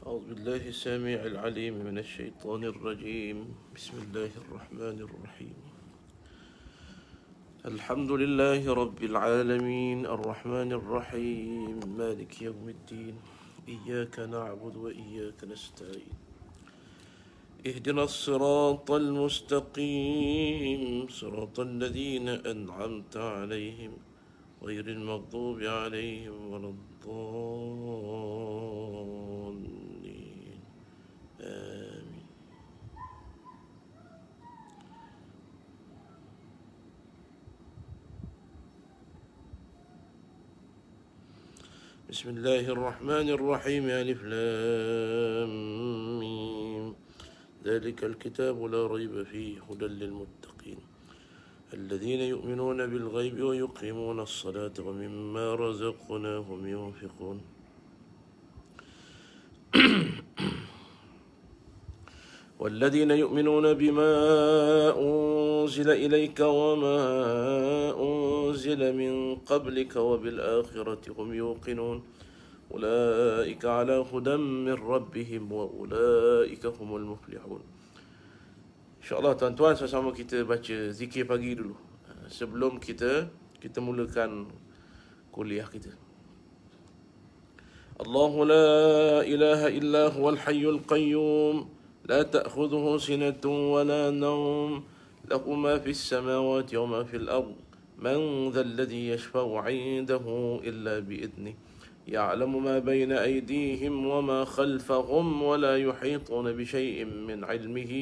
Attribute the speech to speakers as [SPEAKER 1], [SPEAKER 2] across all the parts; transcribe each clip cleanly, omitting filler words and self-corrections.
[SPEAKER 1] أعوذ بالله السميع العليم من الشيطان الرجيم. بسم الله الرحمن الرحيم. الحمد لله رب العالمين الرحمن الرحيم مالك يوم الدين إياك نعبد وإياك نستعين اهدنا الصراط المستقيم صراط الذين أنعمت عليهم غير المغضوب عليهم ولا الضالين آمين. بسم الله الرحمن الرحيم ألف لام ميم ذلك الكتاب لا ريب فيه هدى للمتقين الذين يؤمنون بالغيب ويقيمون الصلاة ومما رزقناهم ينفقون والذين يؤمنون بما أنزل إليك وما أنزل من قبلك وبالآخرة هم يوقنون أولئك على هدى من ربهم وأولئك هم المفلحون. InsyaAllah tuan-tuan, sama-sama kita baca zikir pagi dulu sebelum kita mulakan kuliah kita. Allahu la ilaha illa huwal hayyul qayyum la ta'khudhuhu sinatun wa la nawm lahu ma fis samawati wa ma fil ard man dhal ladhi yashfa'u 'indahu illa bi'idhnihi يعلم ما بين أيديهم وما خلفهم ولا يحيطون بشيء من علمه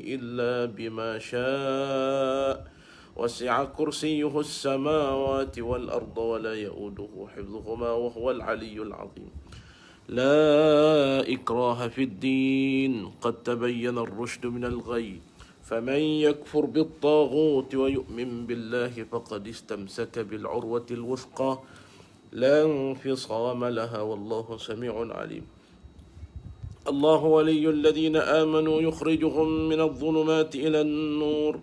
[SPEAKER 1] إلا بما شاء وسع كرسيه السماوات والأرض ولا يؤوده حفظهما وهو العلي العظيم. لا إكراه في الدين قد تبين الرشد من الغي فمن يكفر بالطاغوت ويؤمن بالله فقد استمسك بالعروة الوثقى لا انفصام لها والله سميع عليم. الله ولي الذين آمنوا يخرجهم من الظلمات إلى النور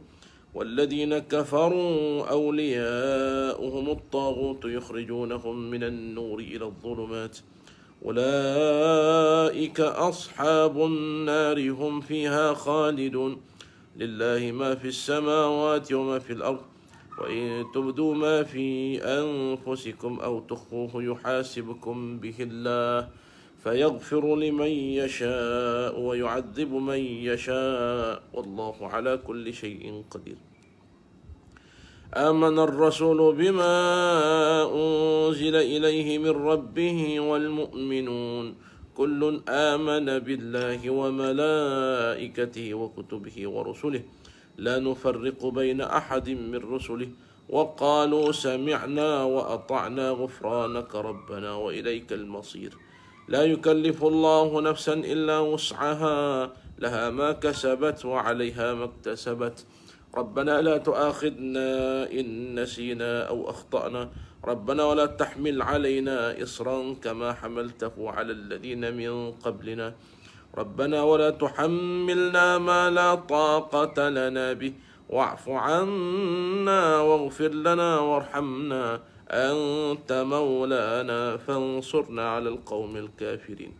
[SPEAKER 1] والذين كفروا أولياؤهم الطاغوت يخرجونهم من النور إلى الظلمات أولئك أصحاب النار هم فيها خالدون لله ما في السماوات وما في الأرض وإن تبدوا ما في أنفسكم أو تخفوه يحاسبكم به الله فيغفر لمن يشاء ويعذب من يشاء والله على كل شيء قدير. آمن الرسول بما أنزل إليه من ربه والمؤمنون كل آمن بالله وملائكته وكتبه ورسله لا نفرق بين أحد من رسله وقالوا سمعنا وأطعنا غفرانك ربنا وإليك المصير. لا يكلف الله نفسا إلا وسعها لها ما كسبت وعليها ما اكتسبت ربنا لا تؤاخذنا إن نسينا أو أخطأنا ربنا ولا تحمل علينا إصرا كما حملته على الذين من قبلنا ربنا ولا تحملنا ما لا طاقة لنا به واعف عنا واغفر لنا وارحمنا أنت مولانا فانصرنا على القوم الكافرين.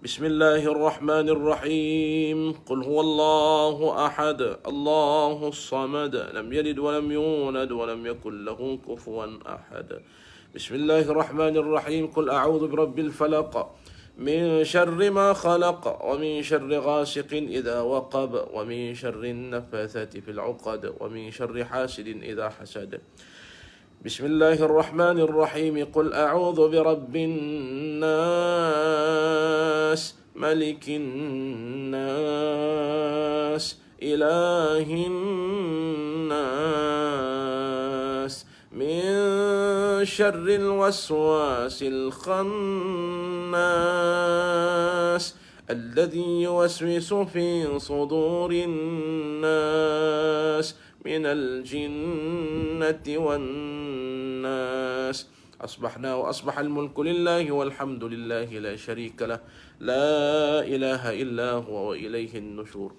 [SPEAKER 1] بسم الله الرحمن الرحيم قل هو الله أحد الله الصمد لم يلد ولم يولد ولم يكن له كفوا أحد. بسم الله الرحمن الرحيم قل أعوذ برب الفلق من شر ما خلق ومن شر غاسق إذا وقب ومن شر النفاثات في العقد ومن شر حاسد إذا حسد. بسم الله الرحمن الرحيم قل أعوذ برب الناس ملك الناس إله الناس من شر الوسواس الخناس الذي يوسوس في صدور الناس من الجنة والناس. أصبحنا وأصبح الملك لله والحمد لله لا شريك له لا إله إلا هو وإليه النشور.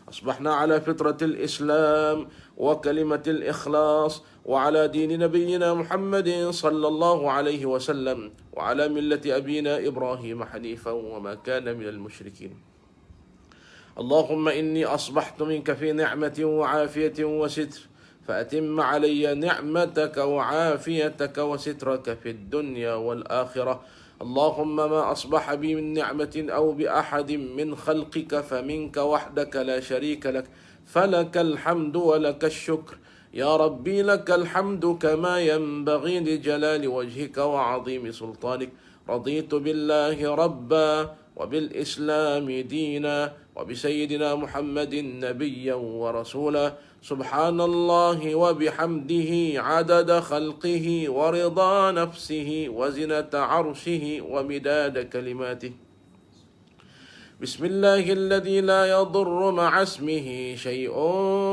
[SPEAKER 1] أصبحنا على فطرة الإسلام وكلمة الإخلاص وعلى دين نبينا محمد صلى الله عليه وسلم وعلى ملة أبينا إبراهيم حنيفا وما كان من المشركين. اللهم إني أصبحت منك في نعمة وعافية وستر، فأتم علي نعمتك وعافيتك وسترك في الدنيا والآخرة. اللهم ما أصبح بي من نعمة أو بأحد من خلقك فمنك وحدك لا شريك لك، فلك الحمد ولك الشكر. يا ربي لك الحمد كما ينبغي لجلال وجهك وعظيم سلطانك. رضيت بالله ربا وبالإسلام دينا وبسيدنا محمد نبيا ورسولا. سبحان الله وبحمده عدد خلقه ورضا نفسه وزنة عرشه ومداد كلماته. بسم الله الذي لا يضر مع اسمه شيء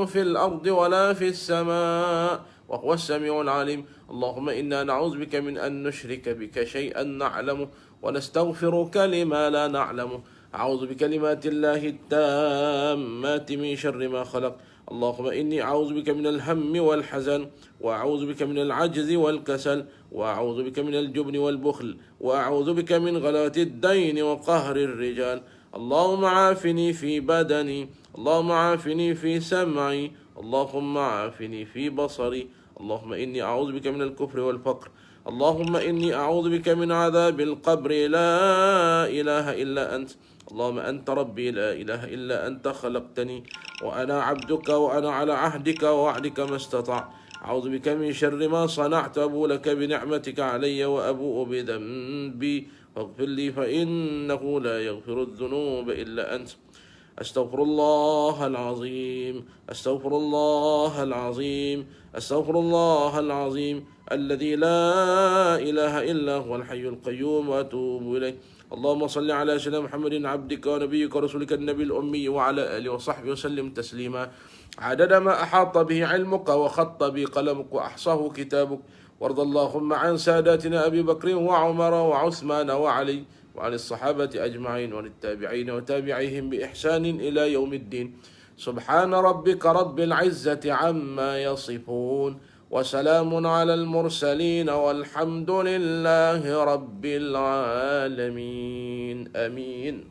[SPEAKER 1] في الأرض ولا في السماء وهو السميع العليم. اللهم إنا نعوذ بك من أن نشرك بك شيئا نعلمه ونستغفرك لما لا نعلمه. أعوذ بكلمات الله التامات من شر ما خلق. اللهم إني أعوذ بك من الهم والحزن، وأعوذ بك من العجز والكسل، وأعوذ بك من الجبن والبخل، وأعوذ بك من غلاة الدين وقهر الرجال. اللهم عافني في بدني، اللهم عافني في سمعي، اللهم عافني في بصري. اللهم إني أعوذ بك من الكفر والفقر. اللهم إني أعوذ بك من عذاب القبر لا إله إلا أنت. اللهم أنت ربي لا إله إلا أنت خلقتني وأنا عبدك وأنا على عهدك ووعدك ما استطعت. أعوذ بك من شر ما صنعت، أبو لك بنعمتك علي وأبوء بذنبي فاغفر لي فإنه لا يغفر الذنوب إلا أنت. أستغفر الله العظيم، أستغفر الله العظيم، أستغفر الله العظيم الذي لا إله إلا هو الحي القيوم وأتوب إليه. اللهم صل على سيدنا محمد عبدك ونبيك ورسولك النبي الأمي وعلى آله وصحبه وسلم تسليما عدد ما أحاط به علمك وخط به قلمك وأحصاه كتابك. وارض اللهم عن ساداتنا أبي بكر وعمر وعثمان وعلي وعن الصحابة أجمعين وعن التابعين وتابعيهم بإحسان إلى يوم الدين. سبحان ربك رب العزة عما يصفون وسلام على المرسلين والحمد لله رب العالمين. آمين.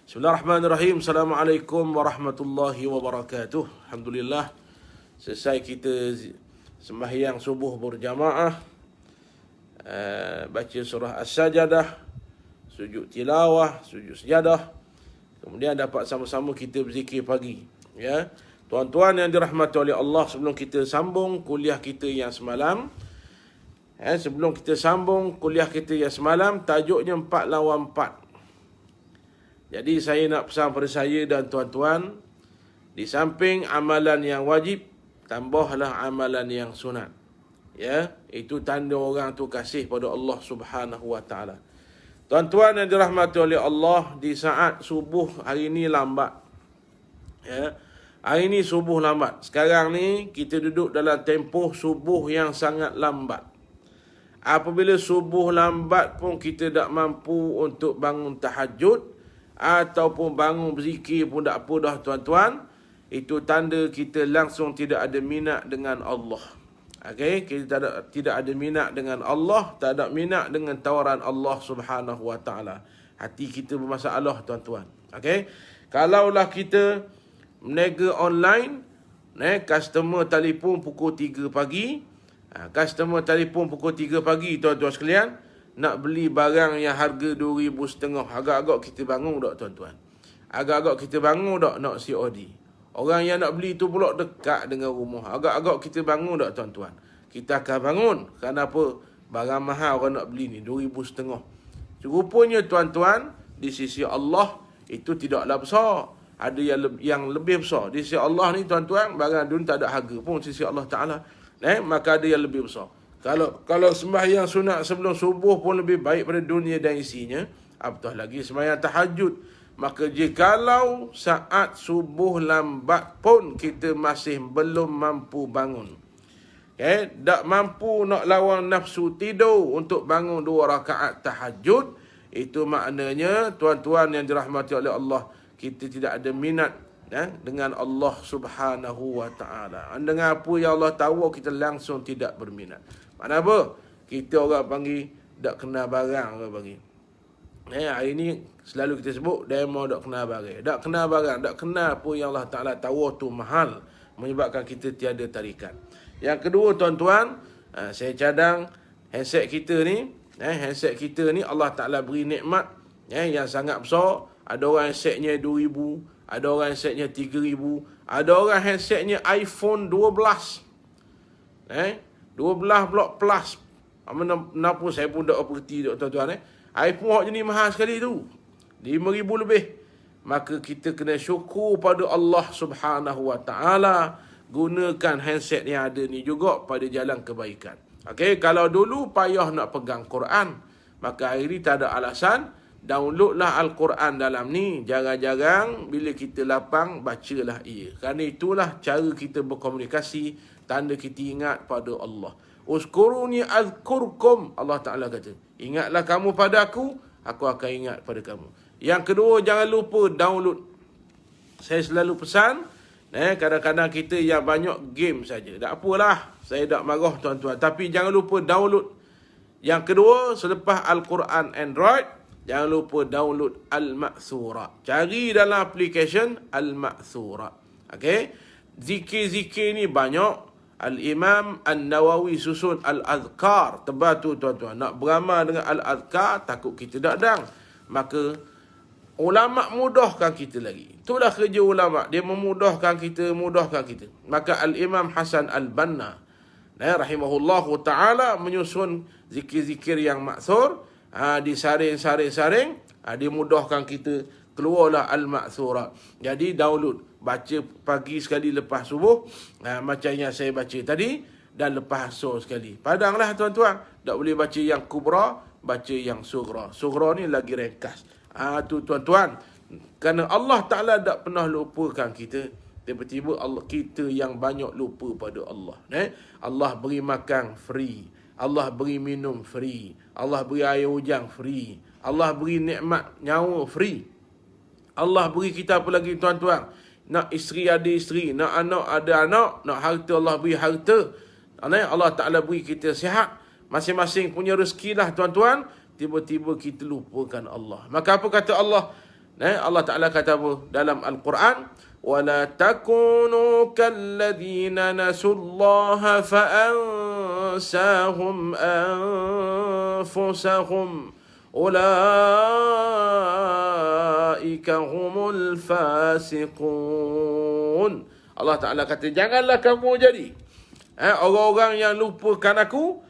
[SPEAKER 1] Bismillahirrahmanirrahim. Assalamualaikum warahmatullahi wabarakatuh. Alhamdulillah, selesai kita sembahyang subuh berjamaah, baca surah As-Sajadah, sujud tilawah, sujud sejadah. Kemudian dapat sama-sama kita berzikir pagi. Ya, tuan-tuan yang dirahmati oleh Allah, sebelum kita sambung kuliah kita yang semalam, sebelum kita sambung kuliah kita yang semalam, tajuknya 4 lawan 4. Jadi saya nak pesan pada saya dan tuan-tuan, di samping amalan yang wajib, tambahlah amalan yang sunat. Ya, itu tanda orang tu kasih pada Allah Subhanahu wa taala. Tuan-tuan yang dirahmati oleh Allah, di saat subuh hari ni lambat. Ya. Hari ni subuh lambat. Sekarang ni kita duduk dalam tempoh subuh yang sangat lambat. Apabila subuh lambat pun kita tak mampu untuk bangun tahajud ataupun bangun berzikir pun tak apa dah tuan-tuan. Itu tanda kita langsung tidak ada minat dengan Allah. Okey, kita tidak ada minat dengan Allah, tak ada minat dengan tawaran Allah Subhanahu wa taala. Hati kita bermasalah tuan-tuan. Okey. Kalaulah kita meniaga online, customer telefon pukul 3 pagi, customer telefon pukul 3 pagi tuan-tuan sekalian, nak beli barang yang harga 2,500, agak-agak kita bangun tak tuan-tuan? Agak-agak kita bangun tak nak COD? Orang yang nak beli tu pula dekat dengan rumah. Agak-agak kita bangun tak tuan-tuan? Kita akan bangun. Kenapa? Barang mahal orang nak beli ni, 2,500. Rupanya tuan-tuan, di sisi Allah itu tidaklah besar. Ada yang lebih besar. Di sisi Allah ni tuan-tuan, barang dunia tak ada harga pun di sisi Allah Ta'ala. Maka ada yang lebih besar. Kalau sembahyang sunat sebelum subuh pun lebih baik pada dunia dan isinya, apatah lagi sembahyang tahajud. Maka jikalau saat subuh lambat pun kita masih belum mampu bangun, tak mampu nak lawan nafsu tidur untuk bangun 2 rakaat tahajud, itu maknanya tuan-tuan yang dirahmati oleh Allah, kita tidak ada minat dengan Allah Subhanahu wa taala. Dengan apa yang Allah tahu, kita langsung tidak berminat. Mana apa? Kita orang panggil tak kena barang, orang panggil. Hari ni selalu kita sebut demo tak kena barang. Tak kena barang, tak kena apa yang Allah Taala tahu tu mahal, menyebabkan kita tiada tarikat. Yang kedua tuan-tuan, saya cadang handset kita ni, handset kita ni Allah Taala beri nikmat yang sangat besar. Ada orang handsetnya 2,000, ada orang handsetnya 3,000, ada orang handsetnya iPhone 12. 12 blok plus. Kenapa saya pun tak berhenti tuan-tuan iPhone jenis mahal sekali tu. 5,000 lebih. Maka kita kena syukur pada Allah Subhanahu wa taala, gunakan handset yang ada ni juga pada jalan kebaikan. Okey, kalau dulu payah nak pegang Quran, maka hari ni tak ada alasan, downloadlah Al-Quran dalam ni. Jarang-jarang bila kita lapang, bacalah ia. Kerana itulah cara kita berkomunikasi, tanda kita ingat pada Allah. Uzkuruni azkurkum, Allah Ta'ala kata. Ingatlah kamu pada aku akan ingat pada kamu. Yang kedua, jangan lupa download. Saya selalu pesan, kadang-kadang kita yang banyak game saja. Tak apalah, saya tak marah tuan-tuan. Tapi jangan lupa download. Yang kedua, selepas Al-Quran Android, jangan lupa download Al-Ma'thura. Cari dalam aplikasi Al-Ma'thura. Okey? Zikir-zikir ni banyak. Al-Imam An-Nawawi susun Al-Azkar. Tebal tu tuan-tuan. Nak beramal dengan Al-Azkar, takut kita dakdang. Maka ulama' mudahkan kita lagi. Itulah kerja ulama'. Dia memudahkan kita, Maka Al-Imam Hasan Al-Banna, rahimahullahu ta'ala, menyusun zikir-zikir yang maksur. Disaring-saring. Dia mudahkan kita. Keluarlah Al-Ma'thura. Jadi download. Baca pagi sekali lepas subuh, macam yang saya baca tadi, dan lepas asar sekali. Padanglah tuan-tuan. Tak boleh baca yang kubra, baca yang sugra. Sugra ni lagi ringkas. Tu tuan-tuan. Kerana Allah Ta'ala tak pernah lupakan kita. Tiba-tiba kita yang banyak lupa pada Allah. Allah beri makan free. Allah beri minum free. Allah beri air hujan free. Allah beri nikmat nyawa free. Allah beri kita apa lagi tuan-tuan? Nak isteri ada isteri, nak anak ada anak, nak harta Allah beri harta. Allah Ta'ala beri kita sihat. Masing-masing punya rezeki lah tuan-tuan. Tiba-tiba kita lupakan Allah. Maka apa kata Allah? Allah Ta'ala kata apa dalam Al-Quran? وَلَا تَكُونُوا كَالَّذِينَ نَسُوا اللَّهَ فَأَنْسَاهُمْ أَنفُسَهُمْ Ulaika humul fasiqun. Allah Ta'ala kata, janganlah kamu jadi orang-orang yang lupakan aku,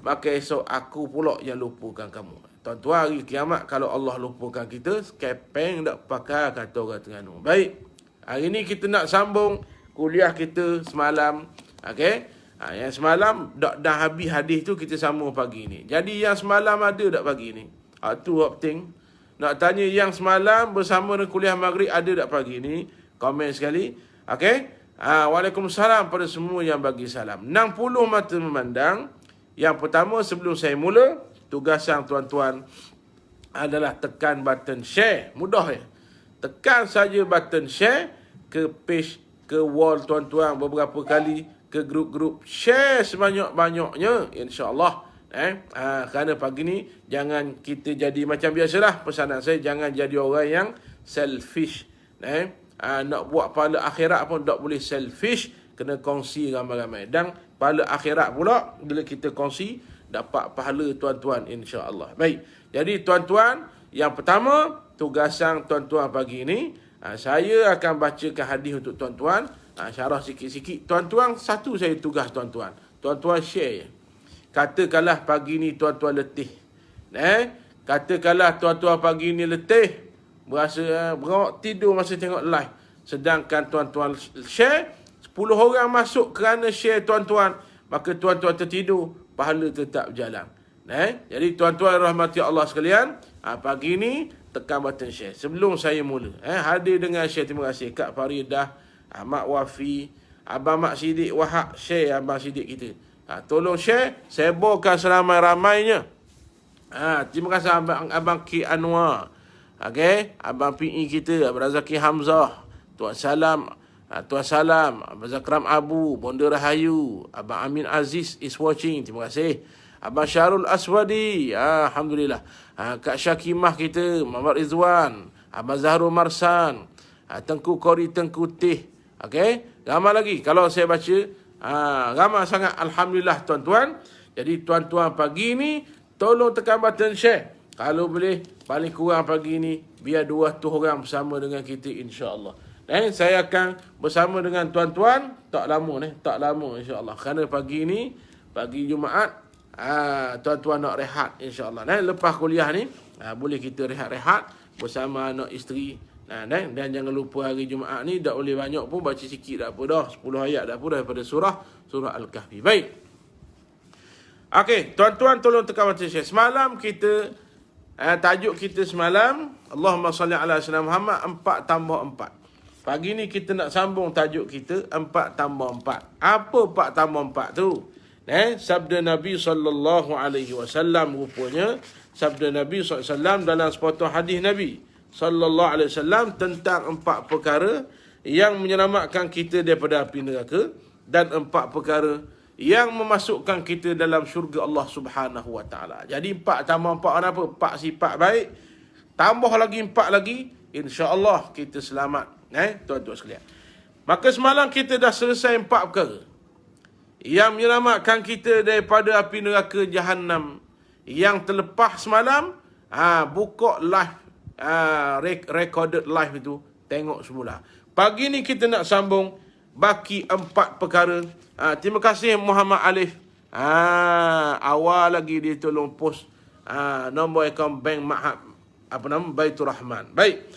[SPEAKER 1] maka esok aku pula yang lupakan kamu. Tuan-tuan, hari kiamat kalau Allah lupakan kita, skepeng tak pakai, kata orang Terengganu. Baik, hari ni kita nak sambung kuliah kita semalam. Okey. Yang semalam dah habis hadis tu, kita sambung pagi ni. Jadi yang semalam ada tak pagi ni? Tu yang penting. Nak tanya yang semalam bersama dengan kuliah maghrib ada tak pagi ni? Komen sekali. Okey? Waalaikumsalam pada semua yang bagi salam. 60 mata memandang. Yang pertama, sebelum saya mula, tugasan tuan-tuan adalah tekan button share. Mudah ya. Tekan saja button share ke page, ke wall tuan-tuan beberapa kali, ke grup-grup, share sebanyak-banyaknya, insya-Allah. Kerana pagi ni jangan kita jadi macam biasalah, pesanan saya jangan jadi orang yang selfish. Nak buat pahala akhirat pun tak boleh selfish, kena kongsi ramai-ramai. Dan pahala akhirat pula bila kita kongsi dapat pahala tuan-tuan, insya-Allah. Baik. Jadi tuan-tuan, yang pertama tugasan tuan-tuan pagi ni, saya akan bacakan hadis untuk tuan-tuan. Syarah sikit-sikit. Tuan-tuan, satu saya tugas tuan-tuan. Tuan-tuan share je. Katakanlah pagi ni tuan-tuan letih. Katakanlah tuan-tuan pagi ni letih. Berasa berawak tidur masa tengok live. Sedangkan tuan-tuan share, 10 orang masuk kerana share tuan-tuan, maka tuan-tuan tertidur, pahala tetap berjalan. Jadi tuan-tuan rahmati Allah sekalian, pagi ni tekan button share. Sebelum saya mula, hadir dengan share. Terima kasih Kak Faridah, Mak Wafi, Abang Mak Sidik Wahab, share Abang Sidik kita. Tolong share, sebarkan seramai-ramainya. Terima kasih Abang Ki Anwar. Okey, Abang PE kita, Abang Razaki Hamzah. Tuan Salam, Tuan Salam, Abang Zakram Abu, Bonda Rahayu, Abang Amin Aziz is watching. Terima kasih. Abang Syarul Aswadi, alhamdulillah. Kak Syakimah kita, Muhammad Rizwan, Abang Zahrul Marsan, Tengku Kori Tengku Teh. Okey, ramai lagi. Kalau saya baca, ramai sangat, alhamdulillah tuan-tuan. Jadi tuan-tuan pagi ni tolong tekan button share. Kalau boleh paling kurang pagi ni biar 200 orang bersama dengan kita, insya-Allah. Saya akan bersama dengan tuan-tuan tak lama insya-Allah. Kerana pagi ni pagi Jumaat, tuan-tuan nak rehat insya-Allah. Lepas kuliah ni boleh kita rehat-rehat bersama anak isteri. Dan jangan lupa hari Jumaat ni tak boleh banyak pun, baca sikit tak apa dah, 10 ayat dah apa daripada surah Al-Kahfi. Baik. Okey, tuan-tuan tolong tekan button share. Semalam kita tajuk kita semalam Allahumma salli ala sayyidina Muhammad 4 tambah 4. Pagi ni kita nak sambung tajuk kita 4 tambah 4. Apa 4 tambah 4 tu? Sabda Nabi sallallahu alaihi wasallam, rupanya sabda Nabi sallallahu alaihi wasallam dalam sepotong hadis Nabi sallallahu alaihi wasallam tentang 4 perkara yang menyelamatkan kita daripada api neraka dan 4 perkara yang memasukkan kita dalam syurga Allah Subhanahu wa taala. Jadi 4 tambah 4 apa? 4 sifat baik, tambah lagi 4 lagi, insya-Allah kita selamat. Tuan-tuan sekalian. Maka semalam kita dah selesai 4 perkara yang menyelamatkan kita daripada api neraka Jahannam. Yang terlepas semalam, buka live, recorded live itu, tengok semula. Pagi ni kita nak sambung baki 4 perkara. Terima kasih Muhammad Alif. Awal lagi dia tolong post nombor akaun bank Mahab, Baitur Rahman. Baik.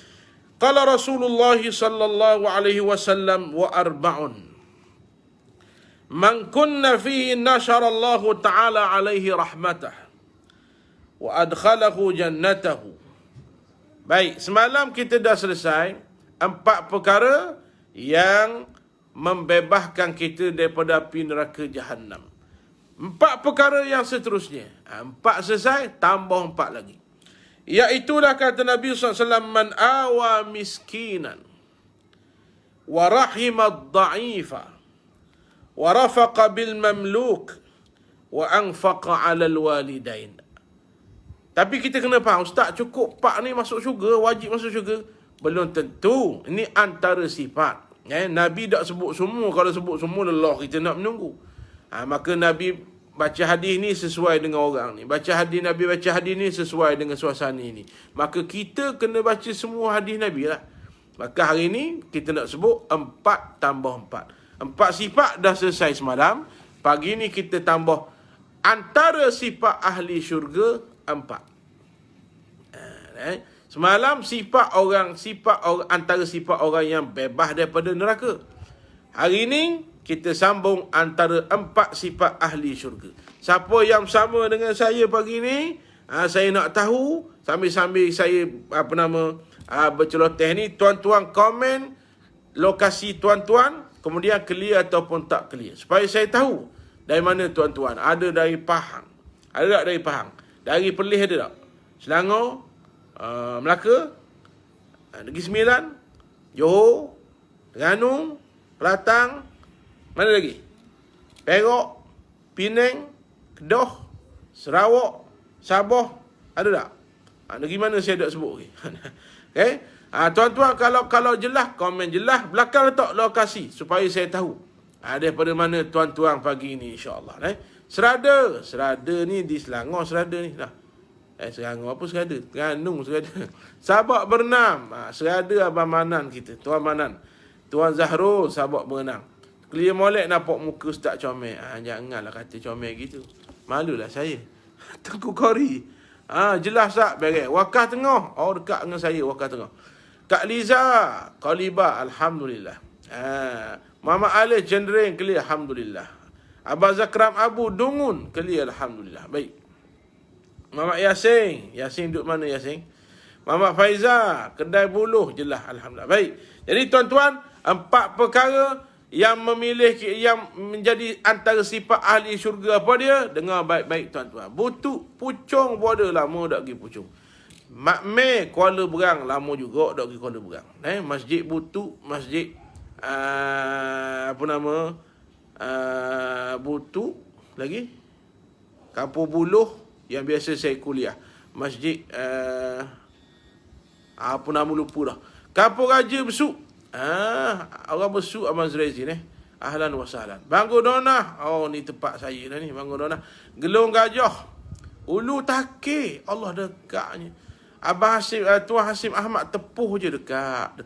[SPEAKER 1] Qala Rasulullah sallallahu alaihi wasallam wa arba'un. Man kunna fihi nashara Allah Ta'ala alaihi rahmatah wa adkhalahu jannatahu. Baik, semalam kita dah selesai 4 perkara yang membebaskan kita daripada api neraka Jahannam. 4 perkara yang seterusnya. 4 selesai, tambah 4 lagi. Iaitulah kata Nabi SAW, man awa miskinan wa rahimad da'ifa wa rafaqa bil mamluk wa anfaqa alal walidain. Tapi kita kena faham, Ustaz, cukup 4 ni masuk syurga, wajib masuk syurga? Belum tentu. Ini antara sifat. Nabi tak sebut semua. Kalau sebut semua, lelah kita nak menunggu. Maka Nabi baca hadis ni sesuai dengan orang ni. Nabi baca hadis ni sesuai dengan suasana ni. Maka kita kena baca semua hadis Nabi lah. Maka hari ni kita nak sebut 4 tambah 4. 4 sifat dah selesai semalam. Pagi ni kita tambah antara sifat ahli syurga 4. Semalam sifat orang antara sifat orang yang bebas daripada neraka. Hari ni kita sambung antara 4 sifat ahli syurga. Siapa yang sama dengan saya pagi ni, saya nak tahu, sambil-sambil saya berceloteh ni, tuan-tuan komen lokasi tuan-tuan, kemudian clear ataupun tak clear, supaya saya tahu dari mana tuan-tuan. Ada dari Pahang, ada tak dari Pahang? Dari Perlis ada tak? Selangor, Melaka, Negeri Sembilan, Johor, Terengganu, Kelantan, mana lagi? Perak, Penang, Kedah, Sarawak, Sabah, ada tak? Negeri mana saya tak sebut? Okay? Tuan-tuan, kalau jelas, komen jelas, belakang letak lokasi supaya saya tahu daripada mana tuan-tuan pagi ni, insya-Allah. Serada ni di Selangor, Serada ni dah. Selangor apa Serada? Terengganu Serada. Sabak Bernam, Serada Abang Manan kita, Tuan Manan. Tuan Zahrul, Sabak Bernam. Clear molek nampak muka Ustaz comel. Janganlah kata comel gitu. Malulah saya. Tengku Kori. Jelas tak? Beres. Wakah Tengah. Dekat dengan saya Wakah Tengah. Kak Liza, Qalibah, alhamdulillah. Mama Ali Cendereng, clear, alhamdulillah. Abang Zakram Abu Dungun, clear, alhamdulillah. Baik. Mama Yasin duduk mana Yasin? Mama Faiza, Kedai Buluh, jelas, alhamdulillah. Baik. Jadi tuan-tuan, 4 perkara yang menjadi antara sifat ahli syurga apa dia? Dengar baik-baik tuan-tuan. Butuh pucung pun ada, lama tak pergi pucung. Makmur Kuala Berang lama juga dak pergi Kuala Berang. Masjid Butu, masjid Butu lagi Kampung Buluh yang biasa saya kuliah. Masjid lupa dah. Kampung Raja Besuk. Orang Besuk Abang Zuraizin Ahlan wa sahlan. Bangor Donah. Oh, ni tempat saya dah ni, Bangor Donah. Gelung Gajah. Ulu Takir. Allah dekatnya. Abang Hasim, Tuan Hasim Ahmad Tepuh je dekat.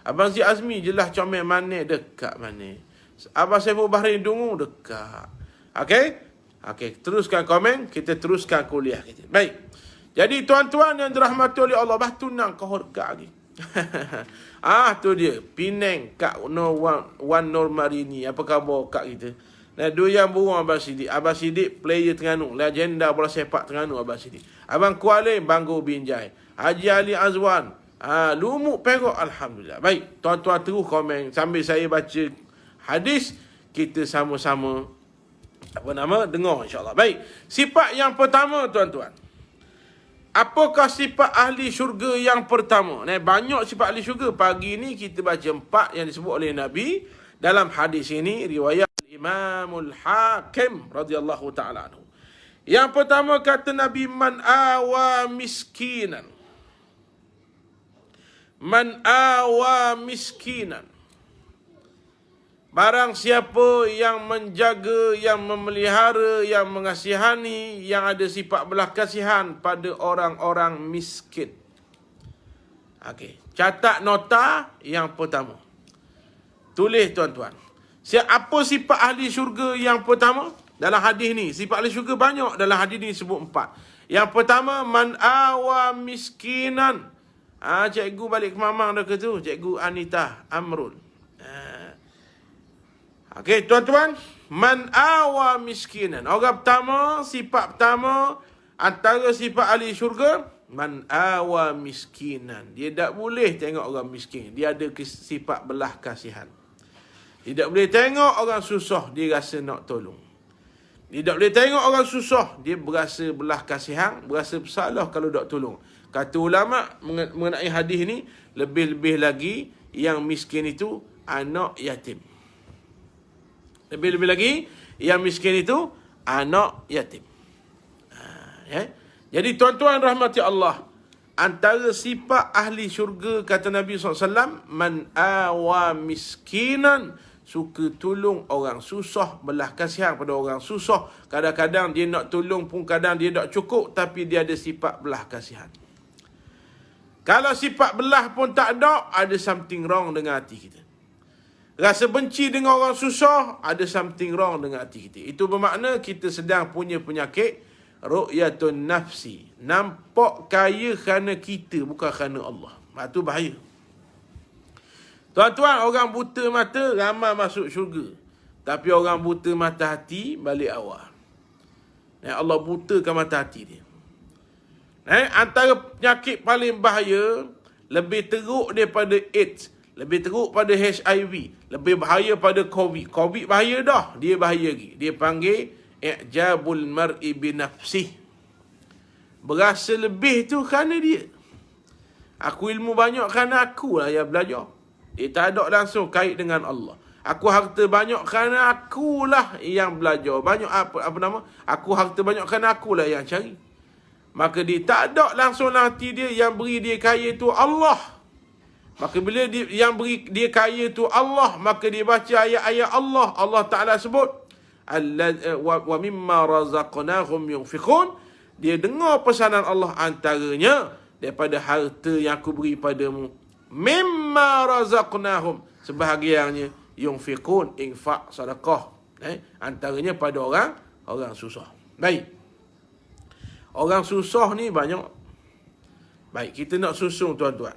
[SPEAKER 1] Abang Zee Azmi jelas comel mana dekat mana. Abang Saiful Bahrain Dungu dekat. Okey, teruskan komen, kita teruskan kuliah kita. Baik. Jadi tuan-tuan yang dirahmati oleh Allah, bah tunang kau dekat lagi. Tu dia, Penang Kak Wan Nur Marini. Apa khabar Kak kita? Doyan burung Abang Sidik. Abang Sidik player Terengganu, legenda bola sepak Terengganu Abang Sidik. Abang Kuala Bangor Binjai. Haji Ali Azwan, Lumuk Perak. Alhamdulillah. Baik, tuan-tuan terus komen sambil saya baca hadis, kita sama-sama dengar insya-Allah. Baik, sifat yang pertama tuan-tuan. Apakah sifat ahli syurga yang pertama? Banyak sifat ahli syurga. Pagi ni kita baca 4 yang disebut oleh Nabi dalam hadis ini, riwayat Imamul Hakim radhiyallahu taala anhu. Yang pertama kata Nabi, man awa miskinan. Man awa miskinan. Barang siapa yang menjaga, yang memelihara, yang mengasihani, yang ada sifat belas kasihan pada orang-orang miskin. Okey, catat nota yang pertama. Tulis tuan-tuan. Apa sifat ahli syurga yang pertama? Dalam hadis ni, sifat ahli syurga banyak. Dalam hadis ni sebut 4. Yang pertama, man awa miskinan. Cikgu balik ke Mamang dah ke tu. Cikgu Anita Amrul. Okey, tuan-tuan. Man awa miskinan. Orang pertama, sifat pertama, antara sifat ahli syurga, man awa miskinan. Dia tak boleh tengok orang miskin. Dia ada sifat belah kasihan. Dia tak boleh tengok orang susah, dia rasa nak tolong. Dia tak boleh tengok orang susah, dia berasa belah kasihan, berasa bersalah kalau tak tolong. Kata ulama mengenai hadis ni, lebih-lebih lagi yang miskin itu anak yatim. Lebih-lebih lagi yang miskin itu anak yatim. Jadi tuan-tuan rahmati Allah, antara sifat ahli syurga kata Nabi SAW, man awa miskinan, suka tolong orang susah, belah kasihan pada orang susah. Kadang-kadang dia nak tolong pun kadang dia tak cukup, tapi dia ada sifat belah kasihan. Kalau sifat belah pun tak ada something wrong dengan hati kita. Rasa benci dengan orang susah, ada something wrong dengan hati kita. Itu bermakna kita sedang punya penyakit ru'yatun nafsi. Nampak kaya kerana kita, bukan kerana Allah. Itu bahaya. Tuan-tuan, orang buta mata ramai masuk syurga. Tapi orang buta mata hati balik awal. Allah butakan mata hati dia. Antara penyakit paling bahaya, lebih teruk daripada AIDS, lebih teruk pada HIV, lebih bahaya pada COVID. COVID bahaya dah, dia bahaya lagi. Dia panggil i'jabul mar'i binafsih. Berasa lebih tu kerana dia. Aku ilmu banyak kerana aku lah yang belajar. Dia tak ada langsung kait dengan Allah. Aku harta banyak kerana akulah yang belajar. Aku harta banyak kerana akulah yang cari. Maka dia tak ada langsung hati dia, yang beri dia kaya tu Allah. Maka bila dia, yang beri dia kaya tu Allah, maka dia baca ayat-ayat Allah. Allah Ta'ala sebut, wa mimma razaqnahum yunfiqun. Dia dengar pesanan Allah, antaranya daripada harta yang aku beri padamu. Mimma razaqnahum, sebahagiannya yunfiqun, infak, sedekah. Antaranya pada orang susah. Baik. Orang susah ni banyak. Baik, kita nak susung tuan-tuan.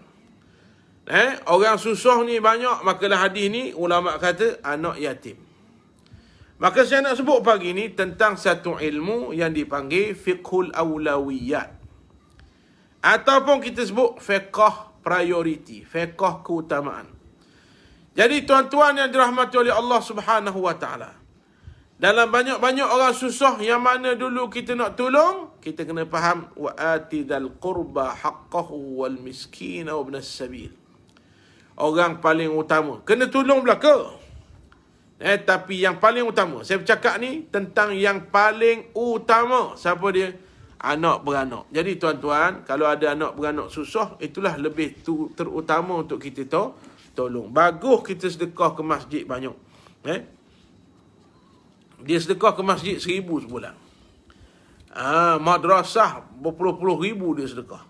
[SPEAKER 1] Orang susah ni banyak, maka dalam hadis ni ulama kata anak yatim. Maka saya nak sebut pagi ni tentang satu ilmu yang dipanggil fiqhul awlawiyat. Ataupun kita sebut fiqh priority, fiqh keutamaan. Jadi tuan-tuan yang dirahmati oleh Allah Subhanahu wa taala, Dalam banyak-banyak orang susah yang mana dulu kita nak tolong, kita kena faham wa atidal qurba haqqahu wal miskina wa ibnas sabil. Orang paling utama kena tolong belaka. Tapi yang paling utama, saya bercakap ni tentang yang paling utama. Siapa dia? Anak beranak. Jadi tuan-tuan, kalau ada anak beranak susah, itulah lebih terutama untuk kita tolong. Bagus kita sedekah ke masjid banyak. Dia sedekah ke masjid 1,000 sebulan. Madrasah berpuluh-puluh ribu dia sedekah.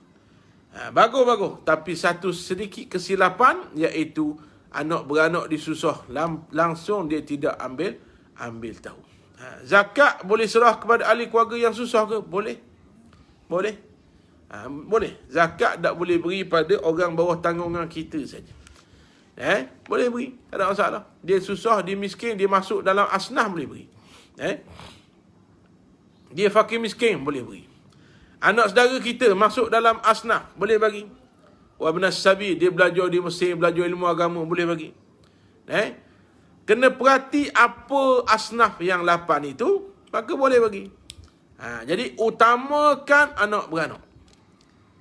[SPEAKER 1] Bagus. Tapi satu sedikit kesilapan, iaitu anak beranak disusah, langsung dia tidak ambil tahu. Zakat boleh serah kepada ahli keluarga yang susah ke? Boleh. Boleh. Zakat tak boleh beri pada orang bawah tanggungan kita saja. Boleh beri, tak ada masalah. Dia susah, dia miskin, dia masuk dalam asnaf, boleh beri. Dia fakir miskin, boleh beri. Anak saudara kita masuk dalam asnaf, boleh bagi. Wa ibnas sabil, dia belajar di Mesir, belajar ilmu agama, boleh bagi. Kena perhati apa asnaf yang 8 itu, maka boleh bagi. Jadi utamakan anak beranak.